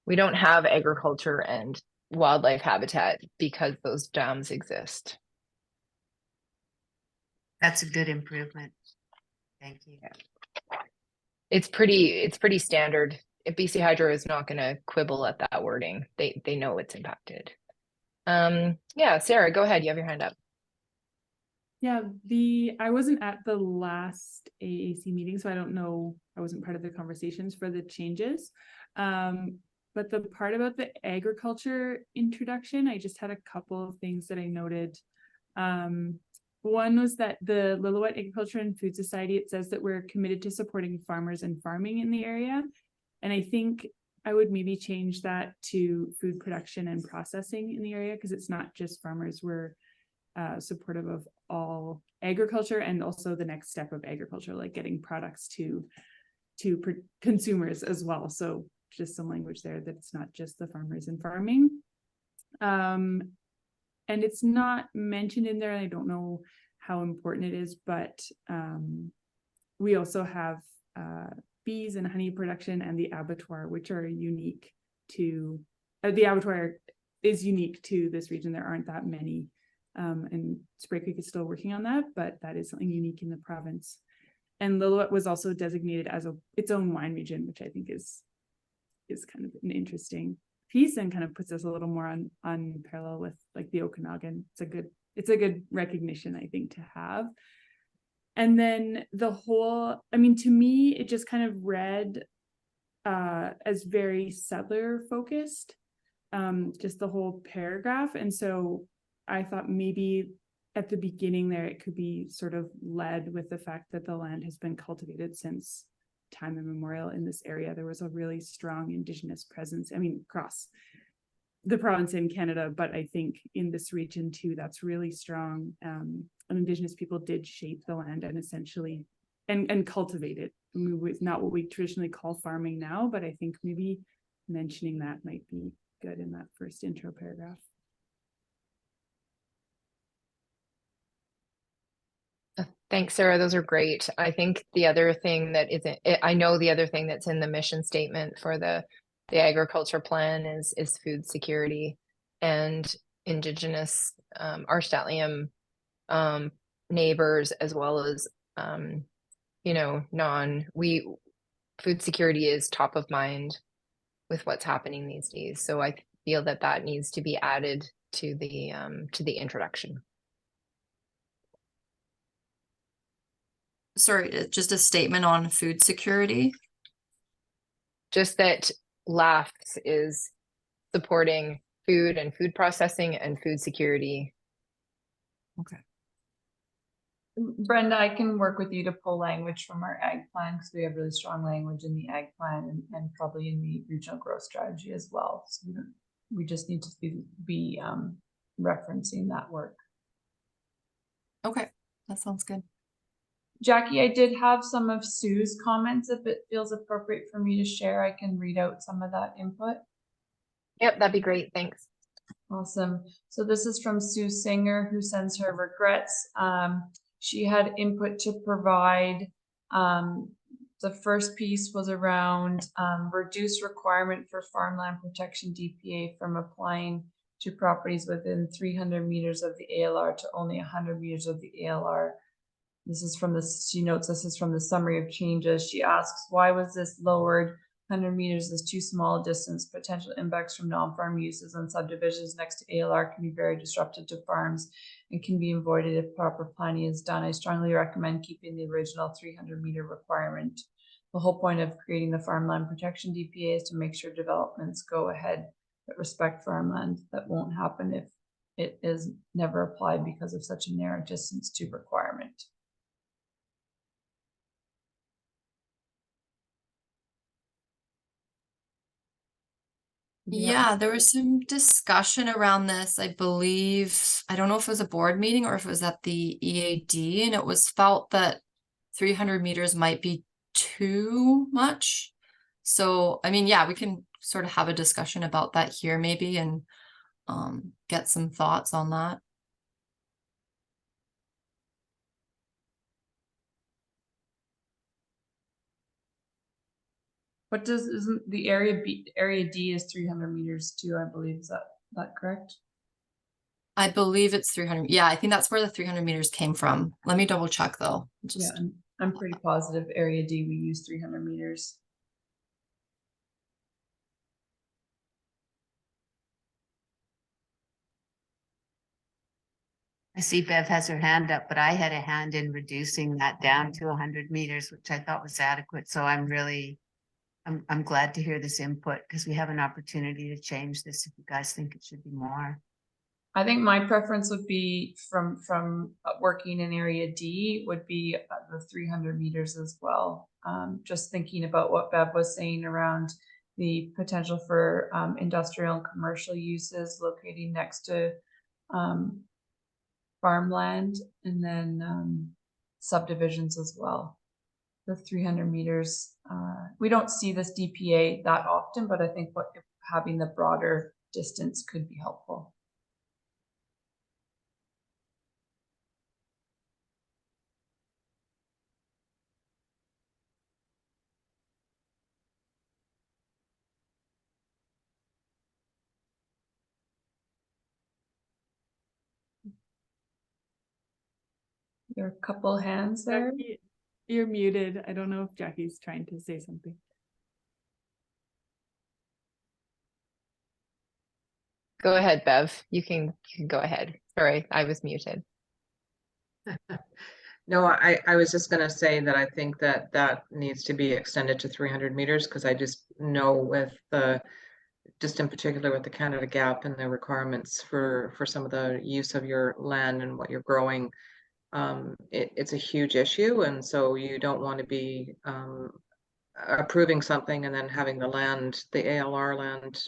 We don't have agriculture and wildlife habitat because those dams exist. That's a good improvement. Thank you. Yeah. It's pretty standard. If BC Hydro is not going to quibble at that wording, they know it's impacted. Yeah, Sarah, go ahead. You have your hand up. Yeah, I wasn't at the last AAC meeting, so I don't know. I wasn't part of the conversations for the changes. But the part about the agriculture introduction, I just had a couple of things that I noted. One was that the Lillooet Agriculture and Food Society, it says that we're committed to supporting farmers and farming in the area. And I think I would maybe change that to food production and processing in the area, because it's not just farmers. We're supportive of all agriculture and also the next step of agriculture, like getting products to consumers as well. So just some language there that it's not just the farmers and farming. And it's not mentioned in there. I don't know how important it is, but we also have bees and honey production and the abattoir, which are unique to, the abattoir is unique to this region. There aren't that many. And Spray Creek is still working on that, but that is something unique in the province. And Lillooet was also designated as its own wine region, which I think is kind of an interesting piece and kind of puts us a little more on parallel with like the Okanagan. It's a good recognition, I think, to have. And then to me, it just kind of read as very settler focused, just the whole paragraph. And so I thought maybe at the beginning there, it could be sort of led with the fact that the land has been cultivated since time immemorial in this area. There was a really strong Indigenous presence, across the province in Canada, but I think in this region too, that's really strong. And Indigenous people did shape the land and essentially, and cultivate it. It's not what we traditionally call farming now, but I think maybe mentioning that might be good in that first intro paragraph. Thanks, Sarah. Those are great. I think the other thing that I know the other thing that's in the mission statement for the agriculture plan is food security and Indigenous, our Statlium neighbors, as well as, food security is top of mind with what's happening these days. So feel that that needs to be added to the introduction. Sorry, just a statement on food security. Just that LAFS is supporting food and food processing and food security. Okay. Brenda, I can work with you to pull language from our ag plan because we have really strong language in the ag plan and probably in the regional growth strategy as well. So we just need to be referencing that work. Okay, that sounds good. Jackie, I did have some of Sue's comments. If it feels appropriate for me to share, I can read out some of that input. Yep, that'd be great. Thanks. Awesome. So this is from Sue Singer, who sends her regrets. She had input to provide. The first piece was around reduced requirement for farmland protection DPA from applying to properties within 300 meters of the ALR to only 100 meters of the ALR. This is from she notes this is from the summary of changes. She asks, why was this lowered? 100 meters is too small a distance. Potential impacts from non-farm uses and subdivisions next to ALR can be very disruptive to farms and can be avoided if proper planning is done. I strongly recommend keeping the original 300-meter requirement. The whole point of creating the farmland protection DPA is to make sure developments go ahead that respect farmland. That won't happen if it is never applied because of such a narrow distance to requirement. Yeah, there was some discussion around this, I believe. I don't know if it was a board meeting or if it was at the EAD, and it was felt that 300 meters might be too much. So, I mean, yeah, we can sort of have a discussion about that here maybe and get some thoughts on that. What isn't the area D is 300 meters too, I believe. Is that correct? I believe it's 300. Yeah, I think that's where the 300 meters came from. Let me double check though. Yeah, I'm pretty positive area D we use 300 meters. I see Bev has her hand up, but I had a hand in reducing that down to 100 meters, which I thought was adequate. So I'm glad to hear this input because we have an opportunity to change this if you guys think it should be more. I think my preference would be from working in area D would be the 300 meters as well. Just thinking about what Bev was saying around the potential for industrial and commercial uses locating next to farmland and then subdivisions as well. The 300 meters, we don't see this DPA that often, but I think having the broader distance could be helpful. There are a couple hands there. Jackie, you're muted. I don't know if Jackie's trying to say something. Go ahead, Bev. You can go ahead. Sorry, I was muted. No, I was just going to say that I think that needs to be extended to 300 meters because I just know with just in particular with the Canada Gap and the requirements for some of the use of your land and what you're growing, it's a huge issue, and so you don't want to be approving something and then having the land, the ALR land,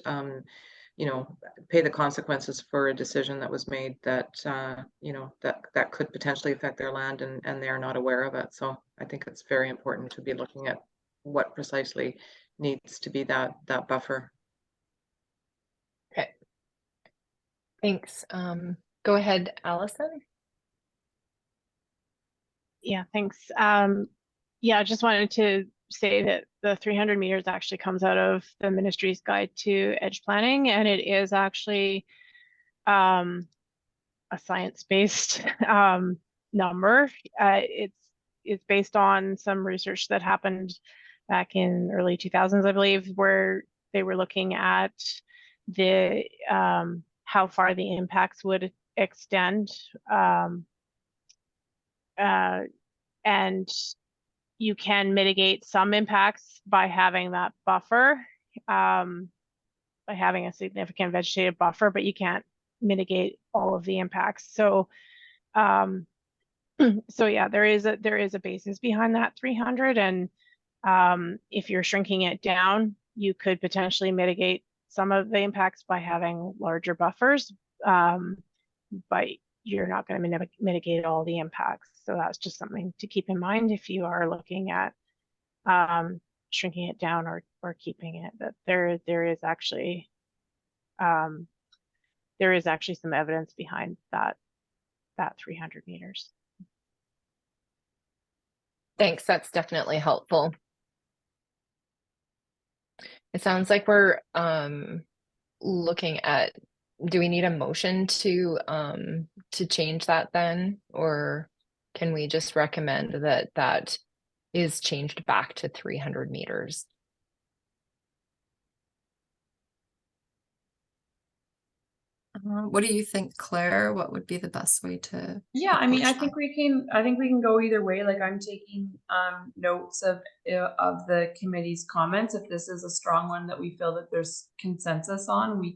pay the consequences for a decision that was made that that could potentially affect their land and they're not aware of it. So I think it's very important to be looking at what precisely needs to be that buffer. Okay. Thanks. Go ahead, Allison. Yeah, thanks. Yeah, I just wanted to say that the 300 meters actually comes out of the ministry's guide to edge planning, and it is actually a science-based number. It's based on some research that happened back in early 2000s, I believe, where they were looking at how far the impacts would extend. And you can mitigate some impacts by having that buffer, by having a significant vegetative buffer, but you can't mitigate all of the impacts. So, so yeah, there is a basis behind that 300, and if you're shrinking it down, you could potentially mitigate some of the impacts by having larger buffers, but you're not going to mitigate all the impacts. So that's just something to keep in mind if you are looking at shrinking it down or keeping it. That there is actually some evidence behind that 300 meters. Thanks, that's definitely helpful. It sounds like we're looking at, do we need a motion to change that then, or can we just recommend that that is changed back to 300 meters? What do you think, Claire? What would be the best way to? Yeah, I mean, I approach think we can go either way. Like, I'm taking notes of the committee's comments. If this is a strong one that we feel that there's consensus on, the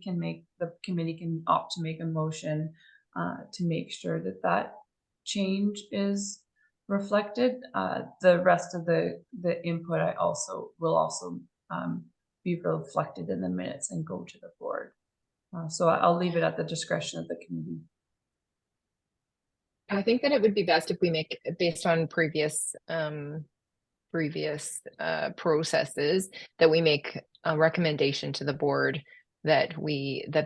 committee can opt to make a motion to make sure that that change is reflected. The rest of the input will also be reflected in the minutes and go to the board. So I'll leave it at the discretion of the committee. I think that it would be best if we make, based on previous processes, that we make a recommendation to the board that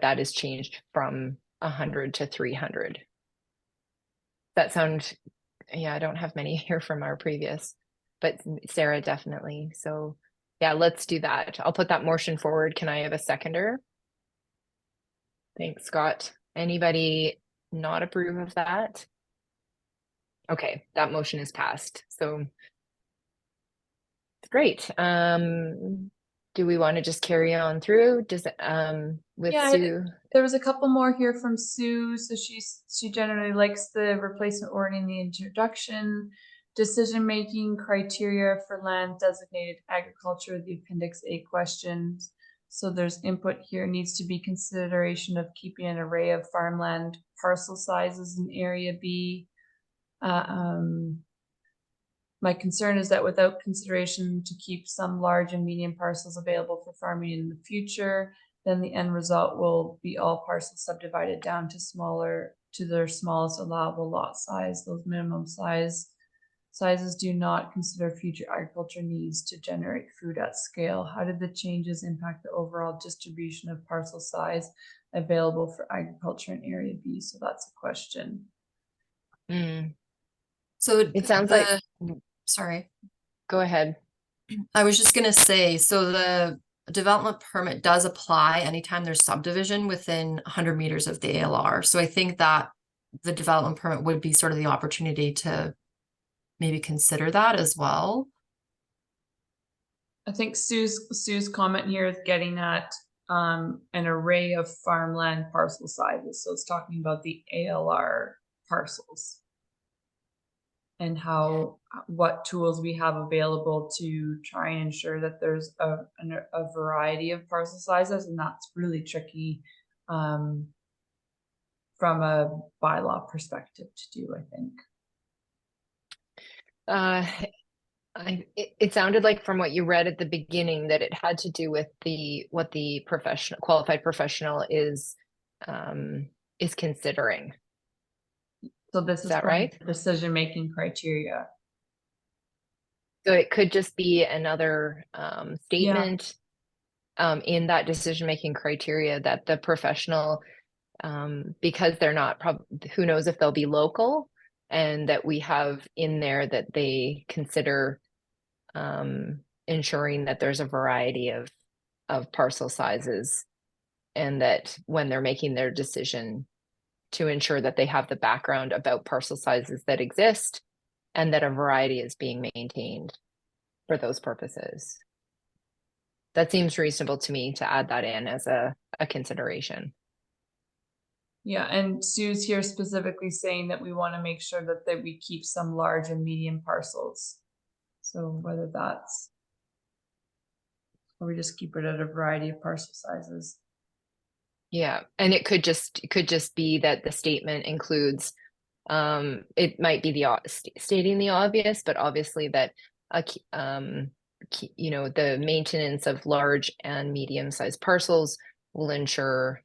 that is changed from 100 to 300. That sound, yeah, I don't have many here from our previous, but Sarah definitely. So yeah, let's do that. I'll put that motion forward. Can I have a seconder? Thanks, Scott. Anybody not approve of that? Okay, that motion is passed. So great. Do we want to just carry on through? Does it with Sue? There was a couple more here from Sue. So she generally likes the replacement wording in the introduction, decision-making criteria for land designated agriculture, the Appendix A questions. So there's input here, needs to be consideration of keeping an array of farmland parcel sizes in Area B. My concern is that without consideration to keep some large and medium parcels available for farming in the future, then the end result will be all parcels subdivided down to their smallest allowable lot size. Those minimum sizes do not consider future agriculture needs to generate food at scale. How did the changes impact the overall distribution of parcel size available for agriculture in Area B? So that's a question. So it sounds like, sorry. Go ahead. I was just going to say, so the development permit does apply anytime there's subdivision within 100 meters of the ALR. So I think that the development permit would be sort of the opportunity to maybe consider that as well. I think Sue's comment here is getting at an array of farmland parcel sizes. So it's talking about the ALR parcels and what tools we have available to try and ensure that there's a variety of parcel sizes, and that's really tricky from a bylaw perspective to do, I think. It sounded like from what you read at the beginning that it had to do with what the qualified professional is considering. So this is that right? Decision-making criteria. So it could just be another statement in that decision-making criteria that the professional, because they're not, who knows if they'll be local, and that we have in there that they consider ensuring that there's a variety of parcel sizes, and that when they're making their decision to ensure that they have the background about parcel sizes that exist and that a variety is being maintained for those purposes. that seems reasonable to me to add that in as a consideration. Yeah, and Sue's here specifically saying that we want to make sure that we keep some large and medium parcels. So whether that's, or we just keep it at a variety of parcel sizes. Yeah, and it could just be that the statement includes, it might be the stating the obvious, but obviously that you know, the maintenance of large and medium-sized parcels will ensure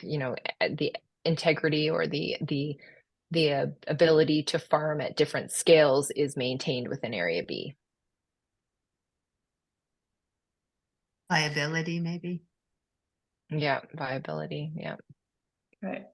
you know, the integrity or the ability to farm at different scales is maintained within Area B. Viability, maybe. Yeah, viability, yeah. Okay.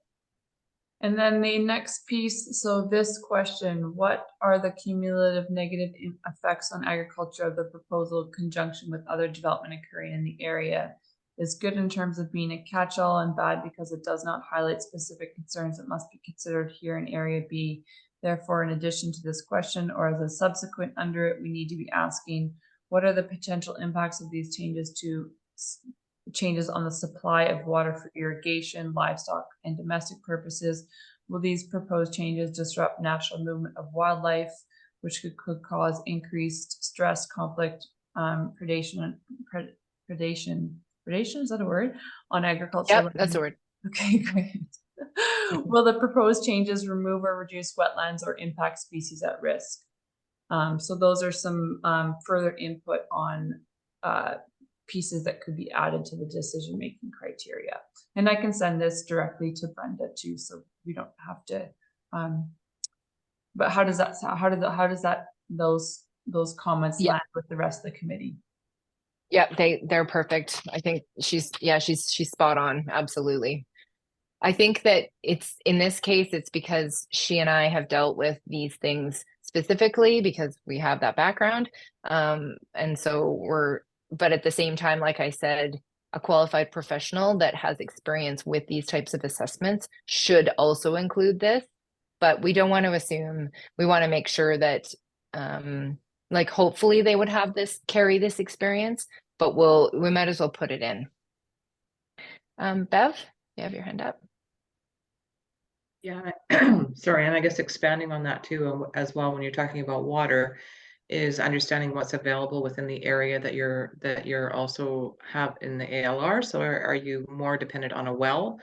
And then the next piece, so this question, what are the cumulative negative effects on agriculture of the proposal in conjunction with other development occurring in the area? Is good in terms of being a catch-all and bad because it does not highlight specific concerns that must be considered here in Area B. Therefore, in addition to this question or as a subsequent under it, we need to be asking, what are the potential impacts of these changes on the supply of water for irrigation, livestock, and domestic purposes? Will these proposed changes disrupt natural movement of wildlife, which could cause increased stress, conflict, predation, is that a word? On agricultural Yep, that's a word. Okay, great. Will the proposed changes remove or reduce wetlands or impact species at risk? So those are some further input on pieces that could be added to the decision-making criteria. And I can send this directly to Brenda too, so we don't have to. But how does that sound? How does that those comments land with the rest of the committee? Yeah, they're perfect. I think she's spot on. Absolutely. I think that it's, in this case, it's because she and I have dealt with these things specifically because we have that background. And so but at the same time, like I said, a qualified professional that has experience with these types of assessments should also include this, but we don't want to assume. We want to make sure that, like, hopefully they would have carry this experience, but we might as well put it in. Bev, you have your hand up. Yeah, sorry, and I guess expanding on that too, as well, when you're talking about water, is understanding what's available within the area that you're also have in the ALR. So are you more dependent on a well,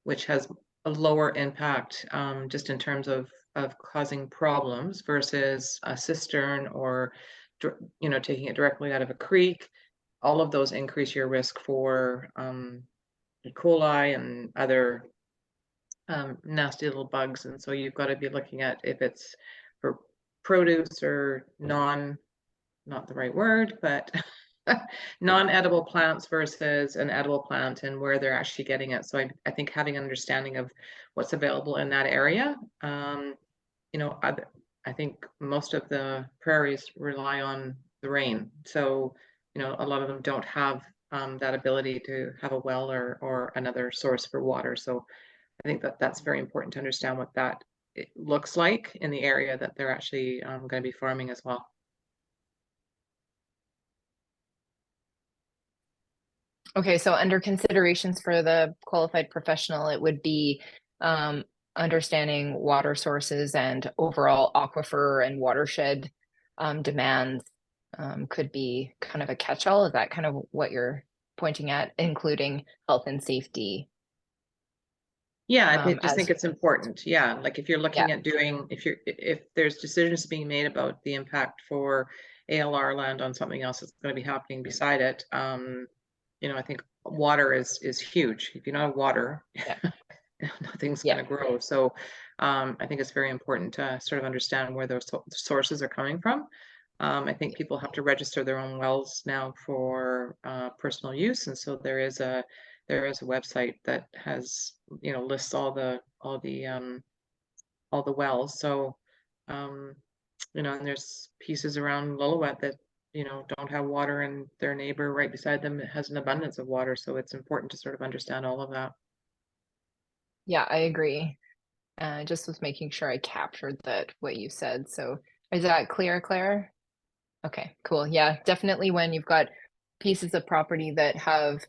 which has a lower impact just in terms of causing problems versus a cistern or, you know, taking it directly out of a creek? All of those increase your risk for E. coli and other nasty little bugs. And so you've got to be looking at if it's for produce or not the right word, but non-edible plants versus an edible plant and where they're actually getting it. So I think having an understanding of what's available in that area, you know, I think most of the prairies rely on the rain. So, you know, a lot of them don't have that ability to have a well or another source for water. So I think that's very important to understand what that it looks like in the area that they're actually going to be farming as well. Okay, so under considerations for the qualified professional, it would be understanding water sources and overall aquifer and watershed demands could be kind of a catch-all. Is that kind of what you're pointing at, including health and safety? Yeah, I just think it's important. Yeah, like if you're looking at doing, if there's decisions being made about the impact for ALR land on something else that's going to be happening beside it, you know, I think water is huge. If you don't have water, nothing's going to grow. So I think it's very important to sort of understand where those sources are coming from. I think people have to register their own wells now for personal use, and so there is a website that has, you know, lists all the wells. So you know, and there's pieces around Lillooet that, you know, don't have water, and their neighbor right beside them has an abundance of water. So it's important to sort of understand all of that. Yeah, I agree. Just was making sure I captured what you said. So is that clear, Claire? Okay, cool. Yeah, definitely when you've got pieces of property that have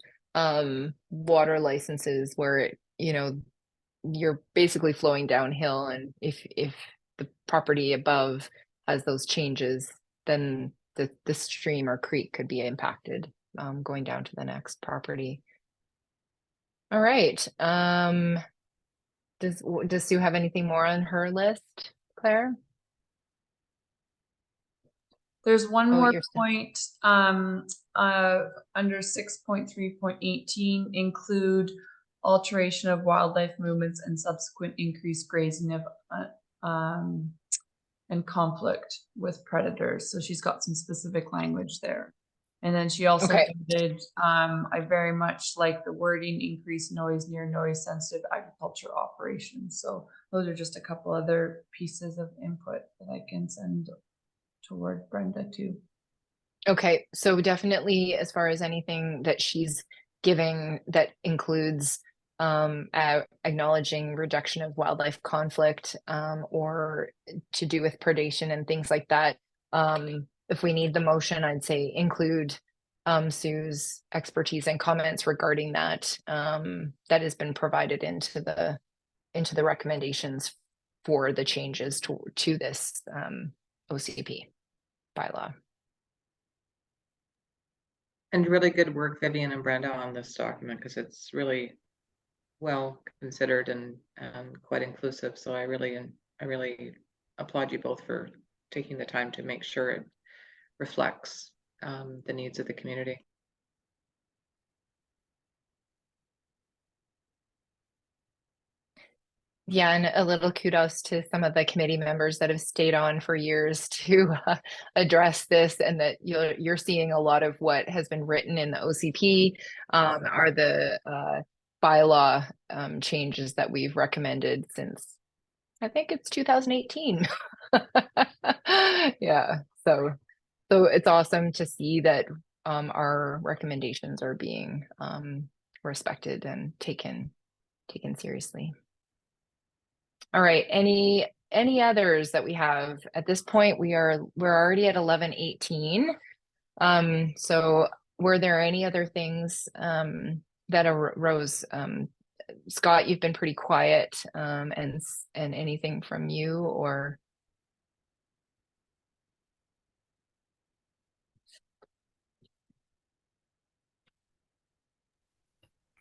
water licenses where it, you know, you're basically flowing downhill, and if the property above has those changes, then the stream or creek could be impacted going down to the next property. All right. Does Sue have anything more on her list, Claire? There's one Oh, more you're still- point under 6.3.18, include alteration of wildlife movements and subsequent increased grazing of and conflict with predators. So she's got some specific language there. And then she also Okay. did, I very much like the wording, increased noise near noise sensitive agriculture operations. So those are just a couple other pieces of input that I can send toward Brenda too. Okay, so definitely as far as anything that she's giving that includes acknowledging reduction of wildlife conflict or to do with predation and things like that. If we need the motion, I'd say include Sue's expertise and comments regarding that that has been provided into the recommendations for the changes to this OCP bylaw. And really good work, Vivian and Brenda, on this document, because it's really well considered and quite inclusive. So I really applaud you both for taking the time to make sure it reflects the needs of the community. Yeah, and a little kudos to some of the committee members that have stayed on for years to address this, and that you're seeing a lot of what has been written in the OCP are the bylaw changes that we've recommended since I think it's 2018. Yeah, so it's awesome to see that our recommendations are being respected and taken seriously. All right, any others that we have at this point? We're already at 11:18. So were there any other things that arose? Scott, you've been pretty quiet, and anything from you or?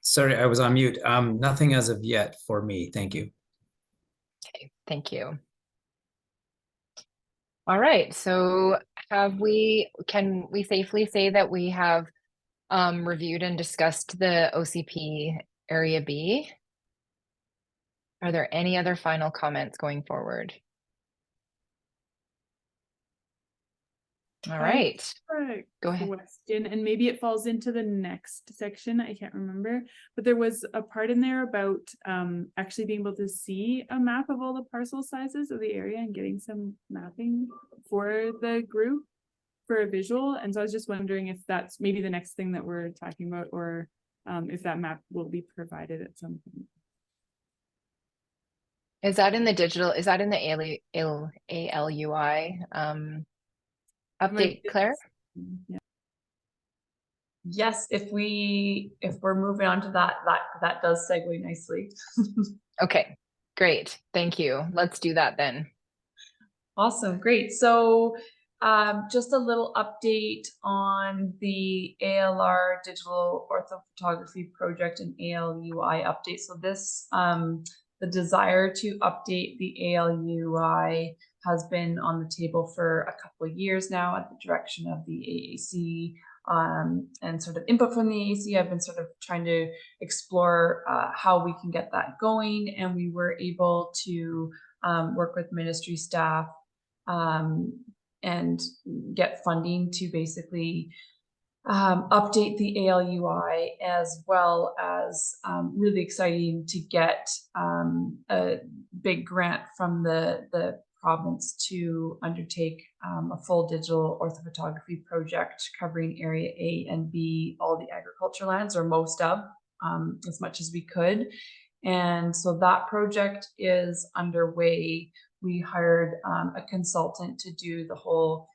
Sorry, I was on mute. Nothing as of yet for me. Thank you. Okay, thank you. All right, so can we safely say that we have reviewed and discussed the OCP Area B? Are there any other final comments going forward? All right, go ahead. Question, and maybe it falls into the next section, I can't remember, but there was a part in there about actually being able to see a map of all the parcel sizes of the area and getting some mapping for the group for a visual. And so I was just wondering if that's maybe the next thing that we're talking about, or if that map will be provided at some point. Is that in the digital? Is that in the ALUI update, Claire? Yeah. Yes, if we're moving on to that does segue nicely. Okay, great. Thank you. Let's do that then. Awesome, great. So just a little update on the ALR digital orthophotography project and ALUI update. So this, the desire to update the ALUI has been on the table for a couple of years now at the direction of the AAC and sort of input from the AAC. I've been sort of trying to explore how we can get that going, and we were able to work with ministry staff and get funding to basically update the ALUI, as well as really exciting to get a big grant from the province to undertake a full digital orthophotography project covering Area A and B, all the agriculture lands, or most of, as much as we could. And so that project is underway. We hired a consultant to do the whole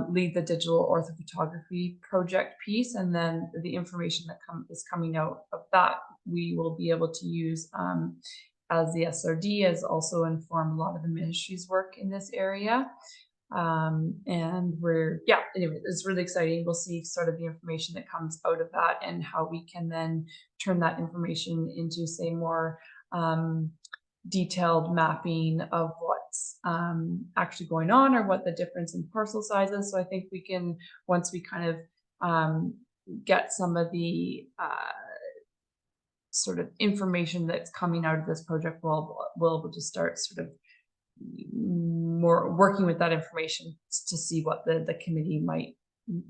lead the digital orthophotography project piece, and then the information that is coming out of that we will be able to use as the SRD, as also inform a lot of the ministry's work in this area. And anyway, it's really exciting. We'll see sort of the information that comes out of that and how we can then turn that information into, say, more detailed mapping of what's actually going on, or what the difference in parcel size is. So I think we can, once we kind of get some of the sort of information that's coming out of this project, we'll just start sort of more working with that information to see what the committee might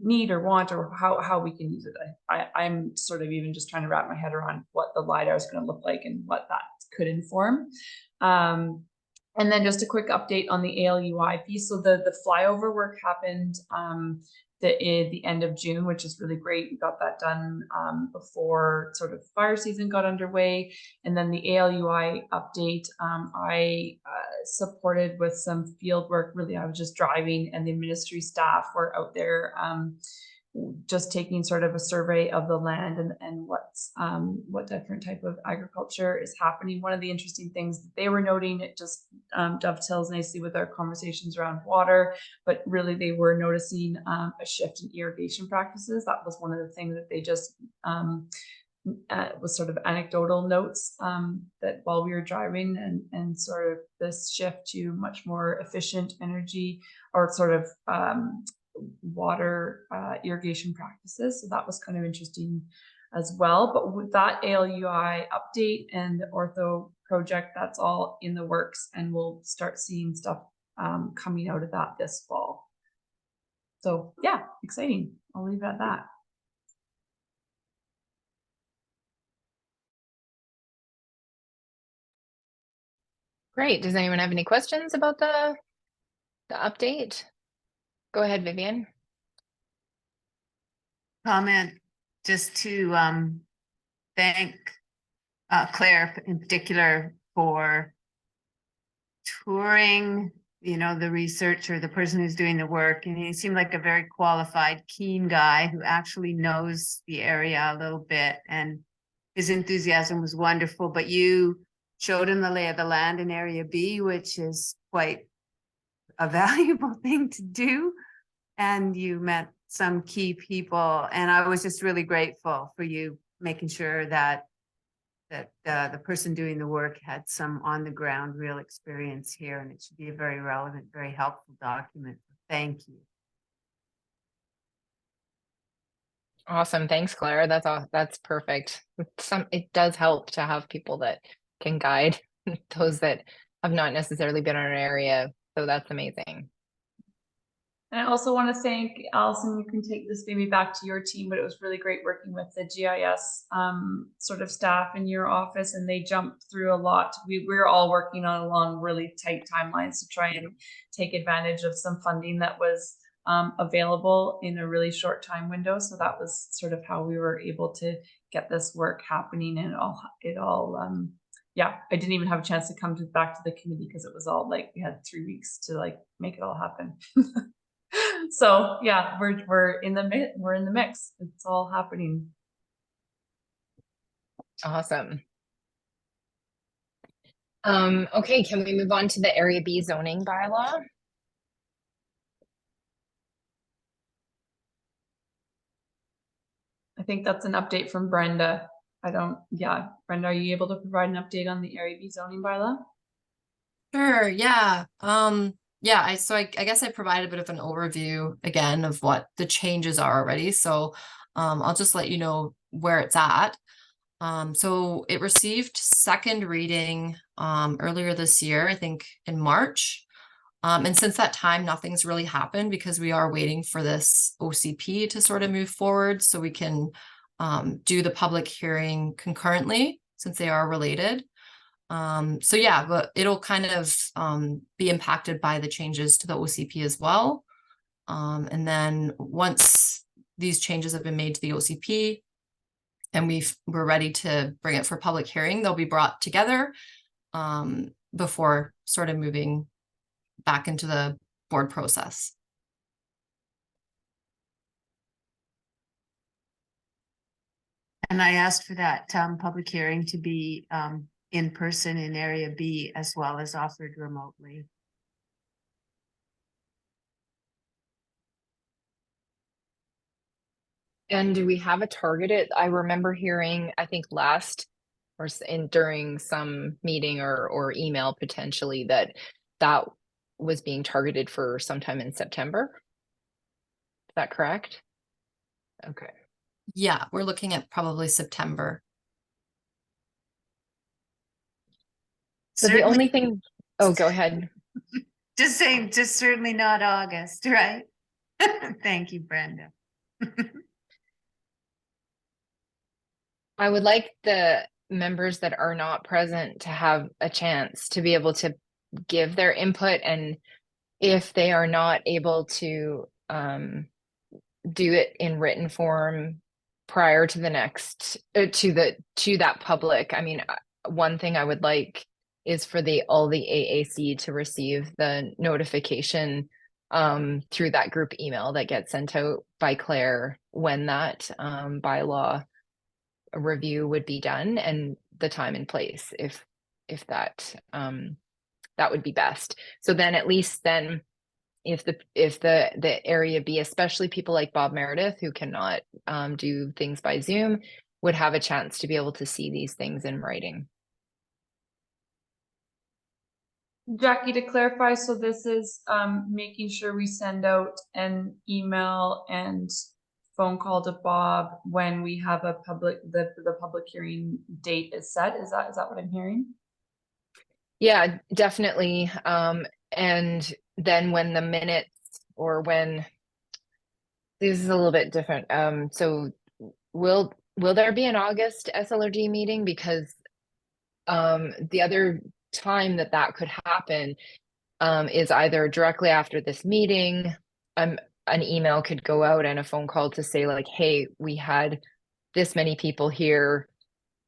need or want, or how we can use it. I'm sort of even just trying to wrap my head around what the LiDAR is going to look like and what that could inform. And then just a quick update on the ALUI piece. So the flyover work happened the end of June, which is really great. We got that done before sort of fire season got underway. And then the ALUI update, I supported with some field work. Really, I was just driving, and the ministry staff were out there just taking sort of a survey of the land and what different type of agriculture is happening. One of the interesting things that they were noting, it just dovetails nicely with our conversations around water, but really they were noticing a shift in irrigation practices. That was one of the things that they just was sort of anecdotal notes that while we were driving, and sort of this shift to much more efficient energy, or sort of water irrigation practices. So that was kind of interesting as well. But with that ALUI update and the ortho project, that's all in the works, and we'll start seeing stuff coming out of that this fall. So yeah, exciting. I'll leave it at that. Great. Does anyone have any questions about the update? Go ahead, Vivian. Comment just to thank Claire in particular for touring, the researcher, the person who's doing the work. And he seemed like a very qualified, keen guy who actually knows the area a little bit. And his enthusiasm was wonderful. But you showed him the lay of the land in Area B, which is quite a valuable thing to do. And you met some key people, and I was just really grateful for you making sure that the person doing the work had some on the ground real experience here, and it should be a very relevant, very helpful document. Thank you. Awesome. Thanks, Claire. That's perfect. It does help to have people that can guide those that have not necessarily been in an area. So that's amazing. And I also want to thank Allison. You can take this maybe back to your team, but it was really great working with the GIS sort of staff in your office, and they jumped through a lot. We're all working on along really tight timelines to try and take advantage of some funding that was available in a really short time window. So that was sort of how we were able to get this work happening, and I didn't even have a chance to come back to the committee because it was all like we had 3 weeks to like make it all happen. So yeah, we're in the mix. It's all happening. Awesome. Okay, can we move on to the Area B zoning bylaw? I think that's an update from Brenda. Brenda, are you able to provide an update on the Area B zoning bylaw? Sure, yeah. I guess I provided a bit of an overview again of what the changes are already. So I'll just let you know where it's at. So it received second reading earlier this year, I think in March. And since that time, nothing's really happened because we are waiting for this OCP to sort of move forward so we can do the public hearing concurrently since they are related. But it'll kind of be impacted by the changes to the OCP as well. And then once these changes have been made to the OCP and we're ready to bring it for public hearing, they'll be brought together before sort of moving back into the board process. And I asked for that public hearing to be in person in Area B as well as offered remotely. And do we have a targeted? I remember hearing, I think last or during some meeting or email potentially that was being targeted for sometime in September. Is that correct? Okay. Yeah, we're looking at probably September. So the only thing, oh, go ahead. Just saying, just certainly not August, right? Thank you, Brenda. I would like the members that are not present to have a chance to be able to give their input, and if they are not able to do it in written form prior to the next to that public. I mean, one thing I would like is for all the AAC to receive the notification through that group email that gets sent out by Claire when that bylaw review would be done, and the time and place if that that would be best. So then at least then if the area B, especially people like Bob Meredith who cannot do things by Zoom, would have a chance to be able to see these things in writing. Jackie, to clarify, so this is making sure we send out an email and phone call to Bob when we have a the public hearing date is set. Is that what I'm hearing? Yeah, definitely. And then when the minutes, or when this is a little bit different. So will there be an August SLRG meeting? Because the other time that could happen is either directly after this meeting. An email could go out and a phone call to say like, hey, we had this many people here.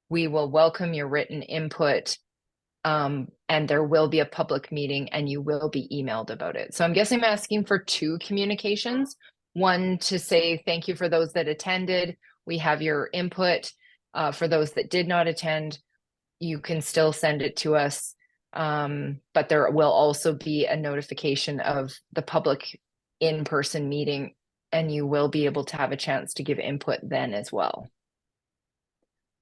We will welcome your written input. And there will be a public meeting and you will be emailed about it. So I'm guessing I'm asking for two communications. One to say thank you for those that attended. We have your input. For those that did not attend, you can still send it to us. But there will also be a notification of the public in-person meeting, and you will be able to have a chance to give input then as well.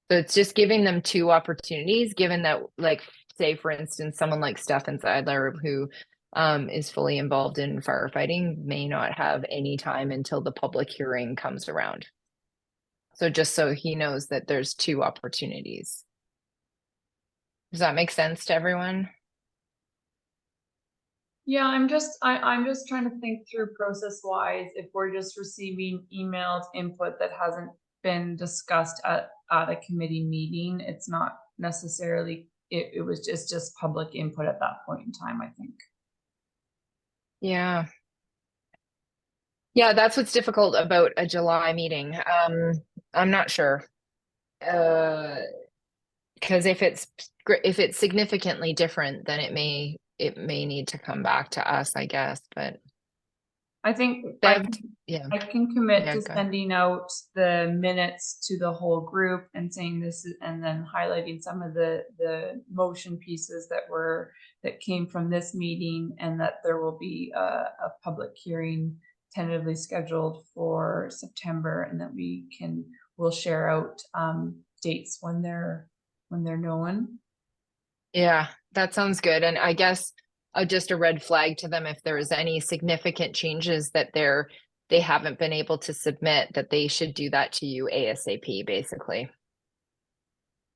So it's just giving them two opportunities, given that, like, say, for instance, someone like Stefan Seidler, who is fully involved in firefighting, may not have any time until the public hearing comes around. So just so he knows that there's two opportunities. Does that make sense to everyone? Yeah, I'm just trying to think through process wise, if we're just receiving emailed input that hasn't been discussed at a committee meeting, it's not necessarily, it was just public input at that point in time, I think. Yeah. Yeah, that's what's difficult about a July meeting. I'm not sure. Because if it's significantly different, then it may need to come back to us, I guess. But I think yeah, I can commit Yeah, to go ahead. sending out the minutes to the whole group and saying this is, and then highlighting some of the motion pieces that came from this meeting, and that there will be a public hearing tentatively scheduled for September, and that we'll share out dates when they're known. Yeah, that sounds good. And I guess just a red flag to them if there is any significant changes that they haven't been able to submit, that they should do that to you ASAP, basically.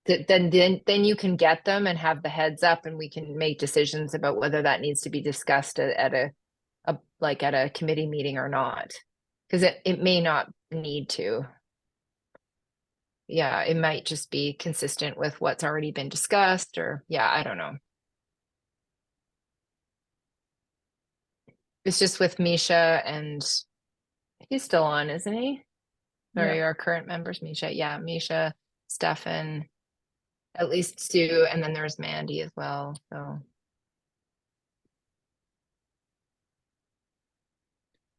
Then you can get them and have the heads up, and we can make decisions about whether that needs to be discussed at a committee meeting or not, because it may not need to. Yeah, it might just be consistent with what's already been discussed, or yeah, I don't know. It's just with Misha, and he's still on, isn't he? Sorry, our current members, Misha. Yeah, Misha, Stefan, at least Sue, and then there's Mandy as well. So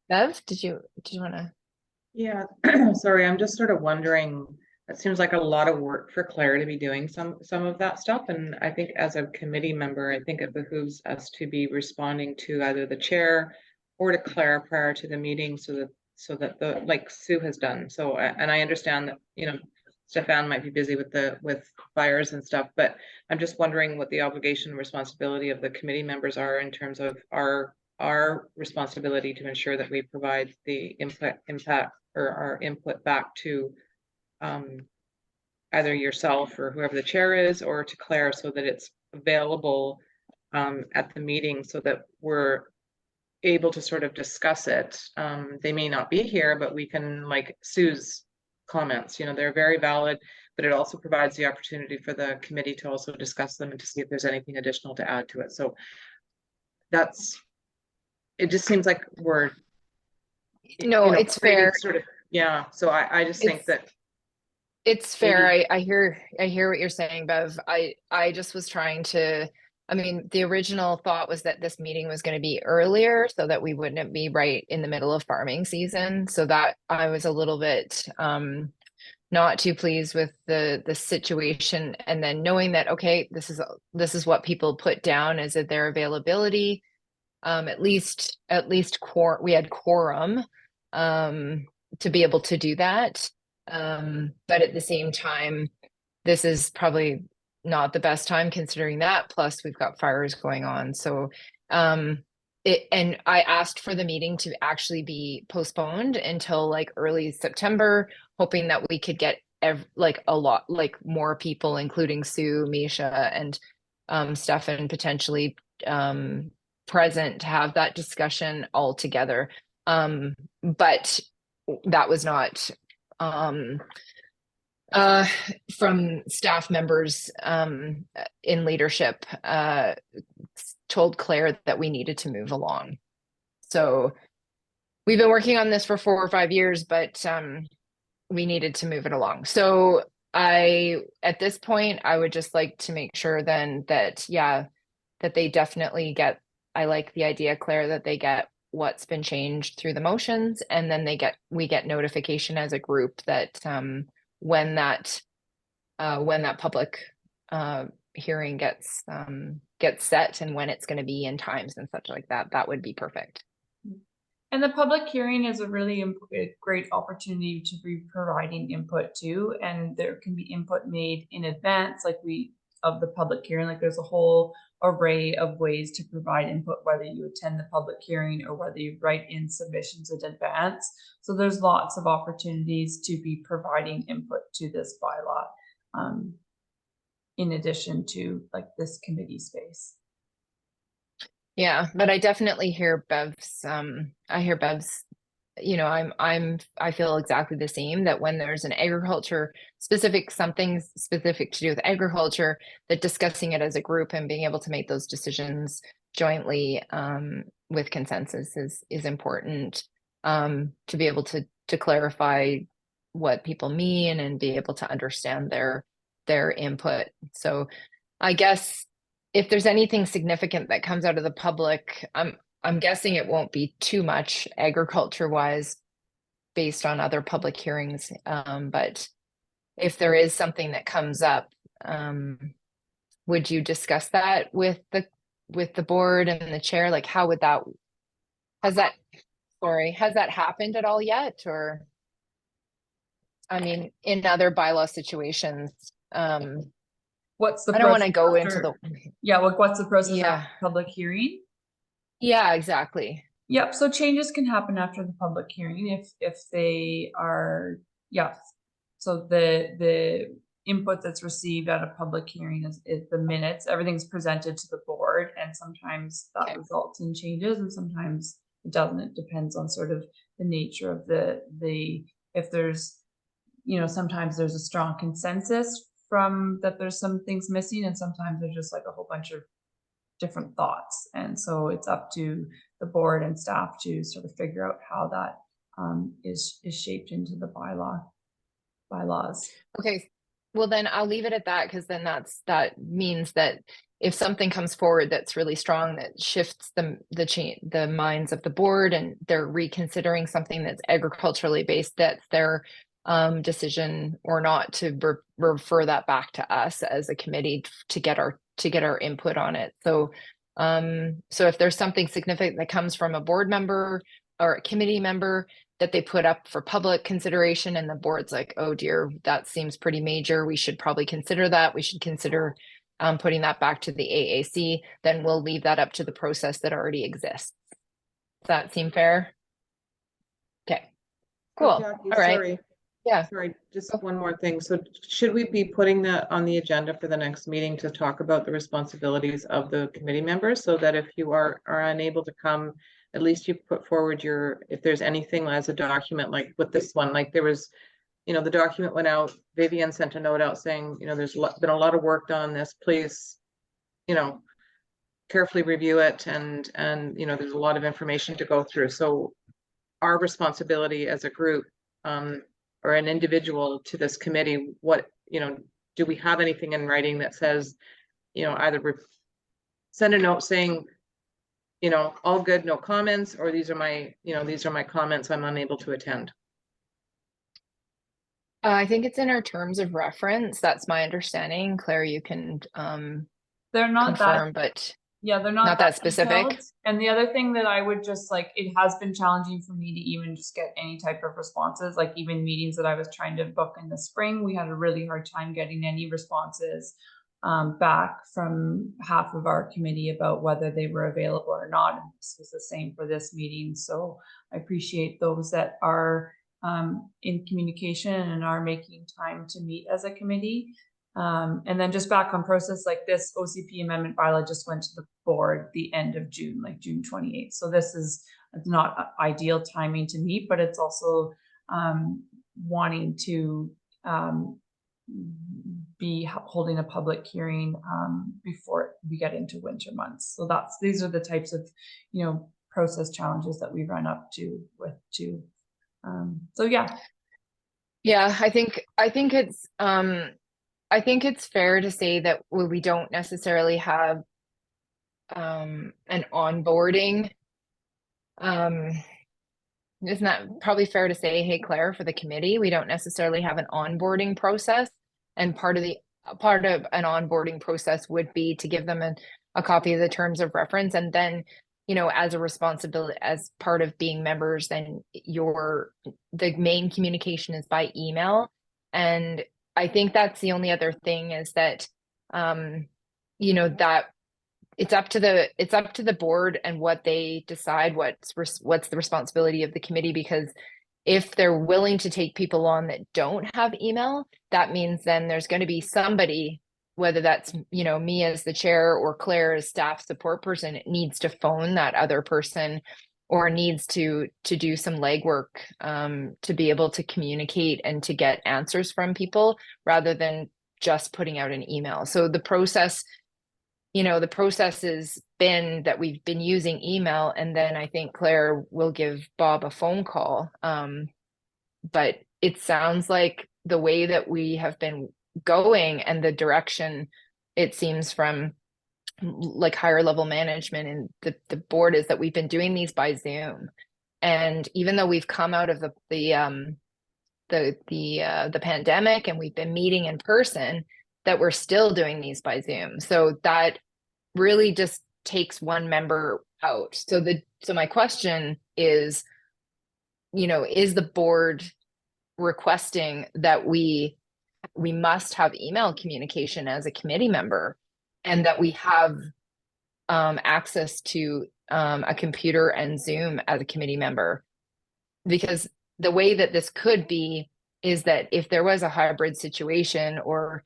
Bev, did you want to? Yeah, sorry, I'm just sort of wondering, That seems like a lot of work for Claire to be doing some of that stuff. And I think as a committee member, I think it behooves us to be responding to either the chair or to Claire prior to the meeting so that the, like Sue has done. So, and I understand that, you know, Stefan might be busy with fires and stuff, but I'm just wondering what the obligation and responsibility of the committee members are in terms of our responsibility to ensure that we provide the impact or our input back to either yourself or whoever the chair is, or to Claire, so that it's available at the meeting, so that we're able to sort of discuss it. They may not be here, but we can, like Sue's comments, you know, they're very valid, but it also provides the opportunity for the committee to also discuss them and to see if there's anything additional to add to it. So it just seems like we're, No, you know, it's fair. sort of, yeah. So I just think that it's fair. I hear what you're saying, Bev. I just was trying to, I mean, the original thought was that this meeting was going to be earlier so that we wouldn't be right in the middle of farming season. So that I was a little bit not too pleased with the situation. And then knowing that, okay, this is what people put down as their availability. At least we had quorum to be able to do that. But at the same time, this is probably not the best time considering that. Plus, we've got fires going on. So, and I asked for the meeting to actually be postponed until like early September, hoping that we could get like a lot, like more people, including Sue, Misha, and Stefan potentially present to have that discussion all together. But that was not from staff members in leadership told Claire that we needed to move along. So we've been working on this for 4 or 5 years, but we needed to move it along. So at this point, I would just like to make sure then that, yeah, that they definitely get, I like the idea, Claire, that they get what's been changed through the motions, and then we get notification as a group that when that public hearing gets set and when it's going to be in times and such like that, that would be perfect. And the public hearing is a really great opportunity to be providing input too, and there can be input made in advance, of the public hearing. Like there's a whole array of ways to provide input, whether you attend the public hearing or whether you write in submissions in advance. So there's lots of opportunities to be providing input to this bylaw, in addition to like this committee space. Yeah, but I definitely hear Bev's, you know, I feel exactly the same, that when there's an something specific to do with agriculture, that discussing it as a group and being able to make those decisions jointly with consensus is important, to be able to clarify what people mean and be able to understand their input. So I guess if there's anything significant that comes out of the public, I'm guessing it won't be too much agriculture wise based on other public hearings. But if there is something that comes up, would you discuss that with the board and the chair? Like, how would that, has that happened at all yet? Or, I mean, in other bylaw situations, What's the I don't want to go process into what's the process Yeah. after public hearing? Yeah, exactly. Yep. So changes can happen after the public hearing if they are, yeah. So the input that's received at a public hearing is the minutes. Everything's presented to the board, and sometimes that results in changes, and sometimes it doesn't. It depends on sort of the nature of the if there's, you know, sometimes there's a strong consensus from that there's some things missing, and sometimes there's just like a whole bunch of different thoughts. And so it's up to the board and staff to sort of figure out how that is shaped into the bylaws. Okay, well then I'll leave it at that, because then that means that if something comes forward that's really strong, that shifts the minds of the board, and they're reconsidering something that's agriculturally based, that's their decision or not to refer that back to us as a committee to get our input on it. So so if there's something significant that comes from a board member or a committee member that they put up for public consideration and the board's like, oh dear, that seems pretty major, we should probably consider that, we should consider putting that back to the AAC, then we'll leave that up to the process that already exists. Does that seem fair? Okay, cool. Jackie, All right. sorry. Yeah. Sorry, just one more thing. So should we be putting that on the agenda for the next meeting to talk about the responsibilities of the committee members, so that if you are unable to come, at least you put forward if there's anything as a document, like with this one, like there was, the document went out, Vivian sent a note out saying, there's been a lot of work done on this, please, carefully review it, and there's a lot of information to go through. So our responsibility as a group, or an individual to this committee, do we have anything in writing that says, either send a note saying, all good, no comments, or these are my comments, I'm unable to attend? I think it's in our terms of reference. That's my understanding. Claire, you can They're not confirm, that, but yeah, they're not that specific. detailed. And the other thing that I would just like, it has been challenging for me to even just get any type of responses, like even meetings that I was trying to book in the spring, we had a really hard time getting any responses back from half of our committee about whether they were available or not. And this was the same for this meeting. So I appreciate those that are in communication and are making time to meet as a committee. And then just back on process, like this OCP amendment bylaw just went to the board the end of June, like June 28th. So this is not ideal timing to meet, but it's also wanting to be holding a public hearing before we get into winter months. So these are the types of, process challenges that we run up to with too. So yeah. Yeah, I think it's fair to say that we don't necessarily have an onboarding. Isn't that probably fair to say, hey, Claire, for the committee, we don't necessarily have an onboarding process, and part of an onboarding process would be to give them a copy of the terms of reference, and then as a responsibility, as part of being members, then the main communication is by email. And I think that's the only other thing is that that it's up to the board and what they decide what's the responsibility of the committee, because if they're willing to take people on that don't have email, that means then there's going to be somebody, whether that's me as the chair or Claire as staff support person, it needs to phone that other person or needs to do some legwork to be able to communicate and to get answers from people rather than just putting out an email. So the process has been that we've been using email, and then I think Claire will give Bob a phone call. But it sounds like the way that we have been going and the direction it seems from like higher level management and the board is that we've been doing these by Zoom. And even though we've come out of the pandemic and we've been meeting in person, that we're still doing these by Zoom. So that really just takes one member out. So my question is, is the board requesting that we must have email communication as a committee member, and that we have access to a computer and Zoom as a committee member? Because the way that this could be is that if there was a hybrid situation, or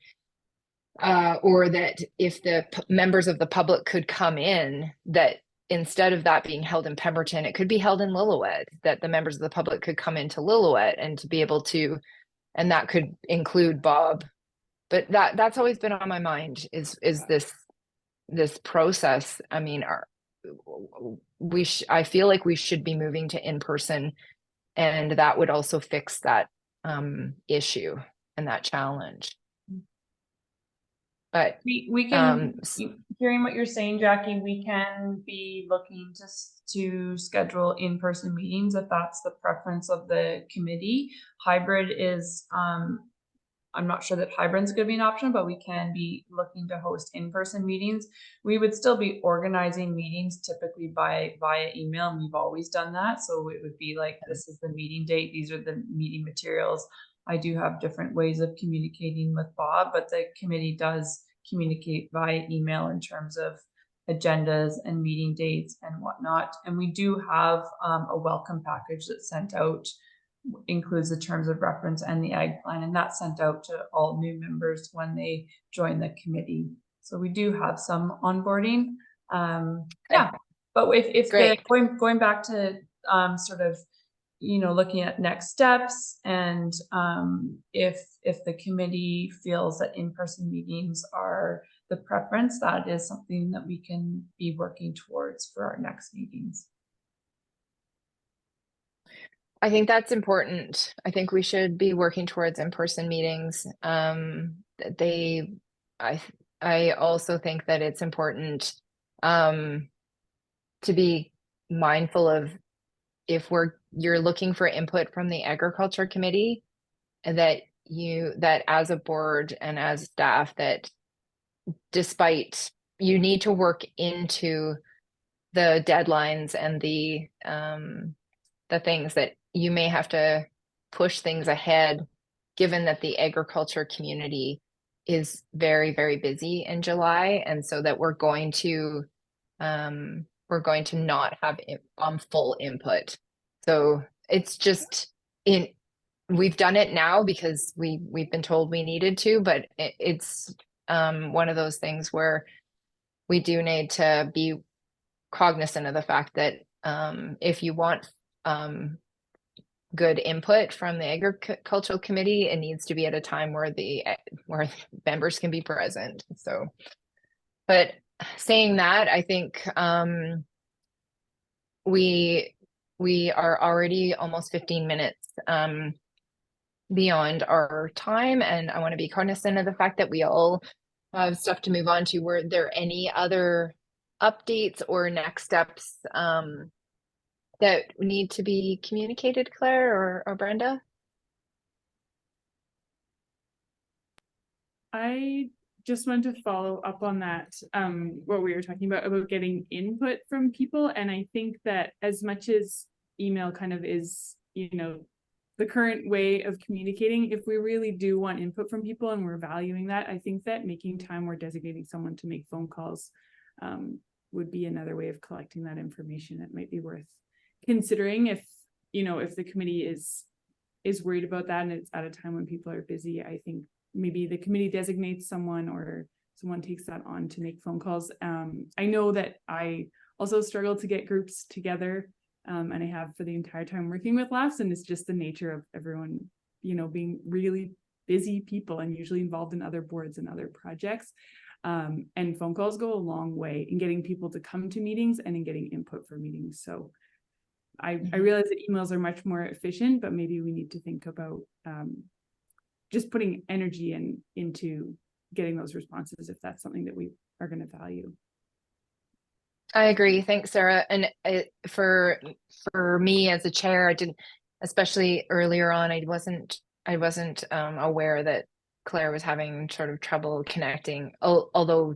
that if the members of the public could come in, that instead of that being held in Pemberton, it could be held in Lillooet, that the members of the public could come into Lillooet and to be able to, and that could include Bob. But that's always been on my mind is this process. I mean, I feel like we should be moving to in-person, and that would also fix that issue and that challenge. But We can, s- hearing what you're saying, Jackie, we can be looking to schedule in-person meetings if that's the preference of the committee. Hybrid is, I'm not sure that hybrid's gonna be an option, but we can be looking to host in-person meetings. We would still be organizing meetings typically via email, and we've always done that. So it would be like, this is the meeting date, these are the meeting materials. I do have different ways of communicating with Bob, but the committee does communicate via email in terms of agendas and meeting dates and whatnot. And we do have a welcome package that's sent out, includes the terms of reference and the ag plan, and that's sent out to all new members when they join the committee. So we do have some onboarding. Yeah, but if the going back to sort of, you know, looking at next steps, and if the committee feels that in-person meetings are the preference, that is something that we can be working towards for our next meetings. I think that's important. I think we should be working towards in-person meetings. I also think that it's important to be mindful of, if you're looking for input from the agriculture committee, and that as a board and as staff, that despite you need to work into the deadlines and the things that you may have to push things ahead, given that the agriculture community is very, very busy in July, and so that we're going to not have full input. So it's just we've done it now because we've been told we needed to, but it's one of those things where we do need to be cognizant of the fact that if you want good input from the agricultural committee, it needs to be at a time where members can be present. So, but saying that, I think we are already almost 15 minutes beyond our time, and I want to be cognizant of the fact that we all have stuff to move on to. Were there any other updates or next steps that need to be communicated, Claire or Brenda? I just want to follow up on that, what we were talking about getting input from people. And I think that as much as email kind of is, you know, the current way of communicating, if we really do want input from people and we're valuing that, I think that making time or designating someone to make phone calls would be another way of collecting that information. It might be worth considering if, you know, if the committee is worried about that and it's at a time when people are busy. I think maybe the committee designates someone or someone takes that on to make phone calls. I know that I also struggle to get groups together, and I have for the entire time working with LAFS, and it's just the nature of everyone, you know, being really busy people and usually involved in other boards and other projects. And phone calls go a long way in getting people to come to meetings and in getting input for meetings. So I realize that emails are much more efficient, but maybe we need to think about just putting energy into getting those responses if that's something that we are going to value. I agree. Thanks, Sarah. And for me as a chair, I didn't, especially earlier on, I wasn't aware that Claire was having sort of trouble connecting, although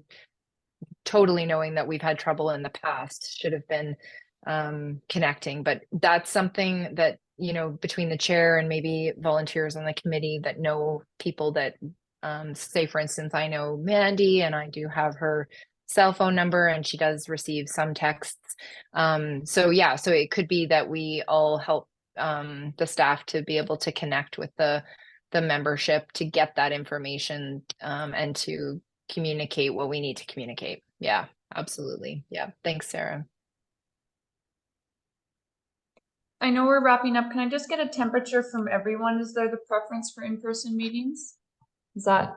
totally knowing that we've had trouble in the past, should have been connecting. But that's something that, you know, between the chair and maybe volunteers on the committee that know people that say, for instance, I know Mandy and I do have her cell phone number and she does receive some texts. So yeah, so it could be that we all help the staff to be able to connect with the membership to get that information and to communicate what we need to communicate. Yeah, absolutely. Yeah. Thanks, Sarah. I know we're wrapping up. Can I just get a temperature from everyone? Is there the preference for in-person meetings? Is that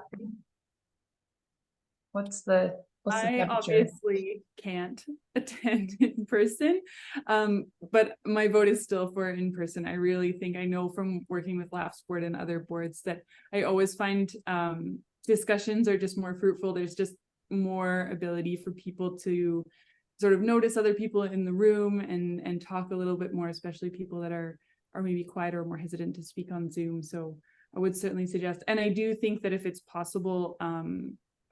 what's the I temperature? obviously can't attend in person, but my vote is still for in person. I really think, I know from working with LAFS board and other boards that I always find discussions are just more fruitful. There's just more ability for people to sort of notice other people in the room and talk a little bit more, especially people that are maybe quieter or more hesitant to speak on Zoom. So I would certainly suggest, and I do think that if it's possible,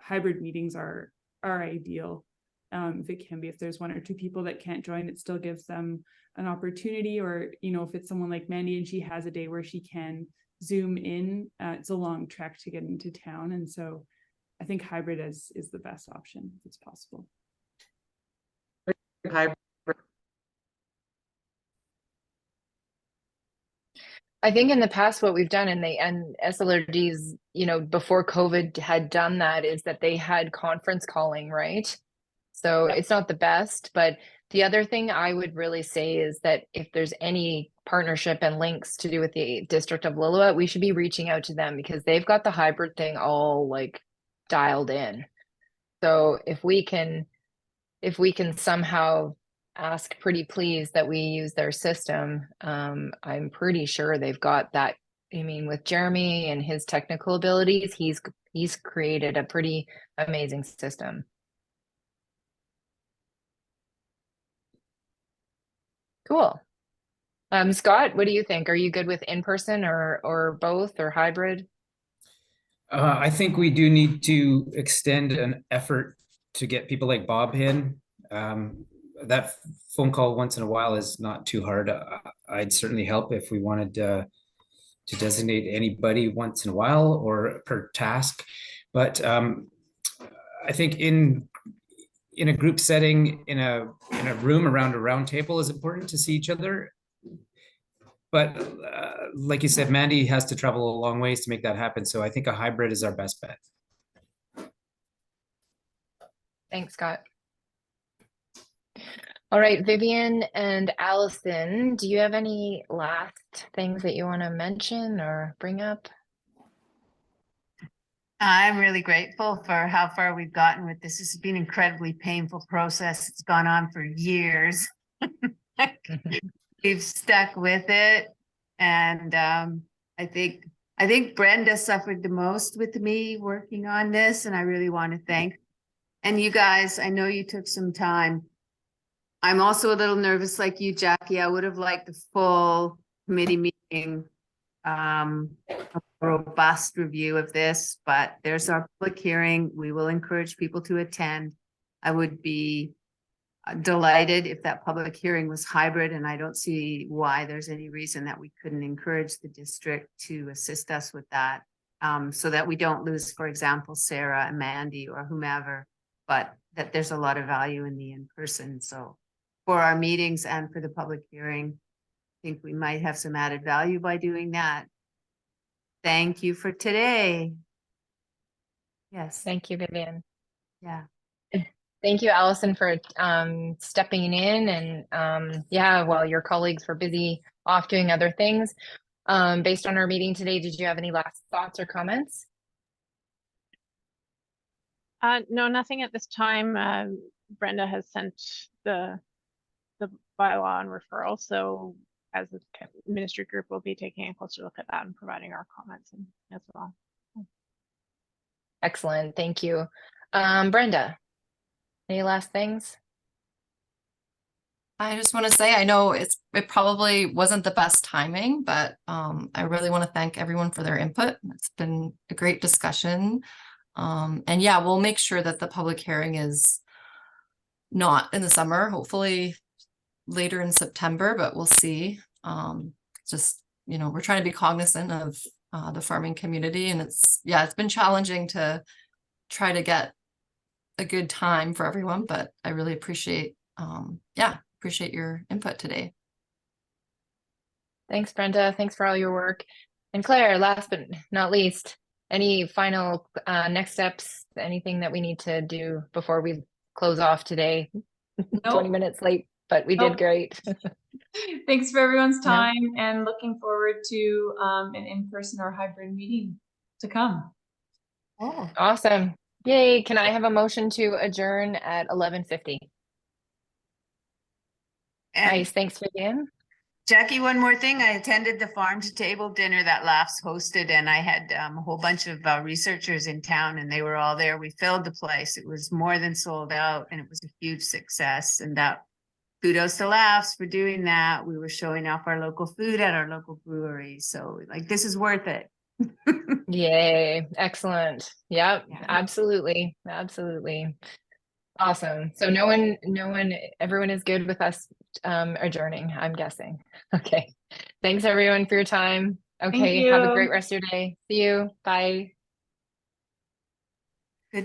hybrid meetings are ideal. If it can be, if there's one or two people that can't join, it still gives them an opportunity. Or, you know, if it's someone like Mandy and she has a day where she can Zoom in, it's a long trek to get into town. And so I think hybrid is the best option if it's possible. Hybrid. I think in the past, what we've done, and SLRDs, you know, before COVID had done that, is that they had conference calling, right? So it's not the best, but the other thing I would really say is that if there's any partnership and links to do with the District of Lillooet, we should be reaching out to them because they've got the hybrid thing all like dialed in. So if we can somehow ask pretty please that we use their system, I'm pretty sure they've got that. I mean, with Jeremy and his technical abilities, he's created a pretty amazing system. Cool. Scott, what do you think? Are you good with in-person or both or hybrid? I think we do need to extend an effort to get people like Bob in. That phone call once in a while is not too hard. I'd certainly help if we wanted to designate anybody once in a while or per task. But I think in a group setting, in a room around a round table is important to see each other. But like you said, Mandy has to travel a long ways to make that happen. So I think a hybrid is our best bet. Thanks, Scott. All right, Vivian and Allison, do you have any last things that you want to mention or bring up? I'm really grateful for how far we've gotten with this. This has been an incredibly painful process. It's gone on for years. We've stuck with it. And I think Brenda suffered the most with me working on this. And I really want to thank. And you guys, I know you took some time. I'm also a little nervous like you, Jackie. I would have liked a full committee meeting, a robust review of this, but there's our public hearing. We will encourage people to attend. I would be delighted if that public hearing was hybrid, and I don't see why there's any reason that we couldn't encourage the district to assist us with that, so that we don't lose, for example, Sarah and Mandy or whomever, but that there's a lot of value in the in-person. So for our meetings and for the public hearing, I think we might have some added value by doing that. Thank you for today. Yes. Thank you, Vivian. Yeah. Thank you, Allison, for stepping in and yeah, while your colleagues were busy off doing other things. Based on our meeting today, did you have any last thoughts or comments? No, nothing at this time. Brenda has sent the bylaw and referral, so as the ministry group, we'll be taking a closer look at that and providing our comments as well. Excellent, thank you. Brenda, any last things? I just want to say, I know it probably wasn't the best timing, but I really want to thank everyone for their input. It's been a great discussion. And yeah, we'll make sure that the public hearing is not in the summer, hopefully later in September, but we'll see. Just, you know, we're trying to be cognizant of the farming community, and it's been challenging to try to get a good time for everyone, but I really appreciate your input today. Thanks, Brenda. Thanks for all your work. And Claire, last but not least, any final next steps, anything that we need to do before we close off today? Nope. 20 minutes late, but we did great. Thanks for everyone's time, and looking forward to an in-person or hybrid meeting to come. Oh, awesome. Yay. Can I have a motion to adjourn at 11:50? Nice. Thanks, Vivian. Jackie, one more thing. I attended the farm to table dinner that Laughs hosted, and I had a whole bunch of researchers in town, and they were all there. We filled the place. It was more than sold out, and it was a huge success. And that kudos to Laughs for doing that. We were showing off our local food at our local brewery. So like, this is worth it. Yay, excellent. Yep, Yeah. absolutely, absolutely. Awesome. So everyone is good with us adjourning, I'm guessing. Okay. Thanks everyone for your time. Okay, have a you. great rest of your day. See you. Bye.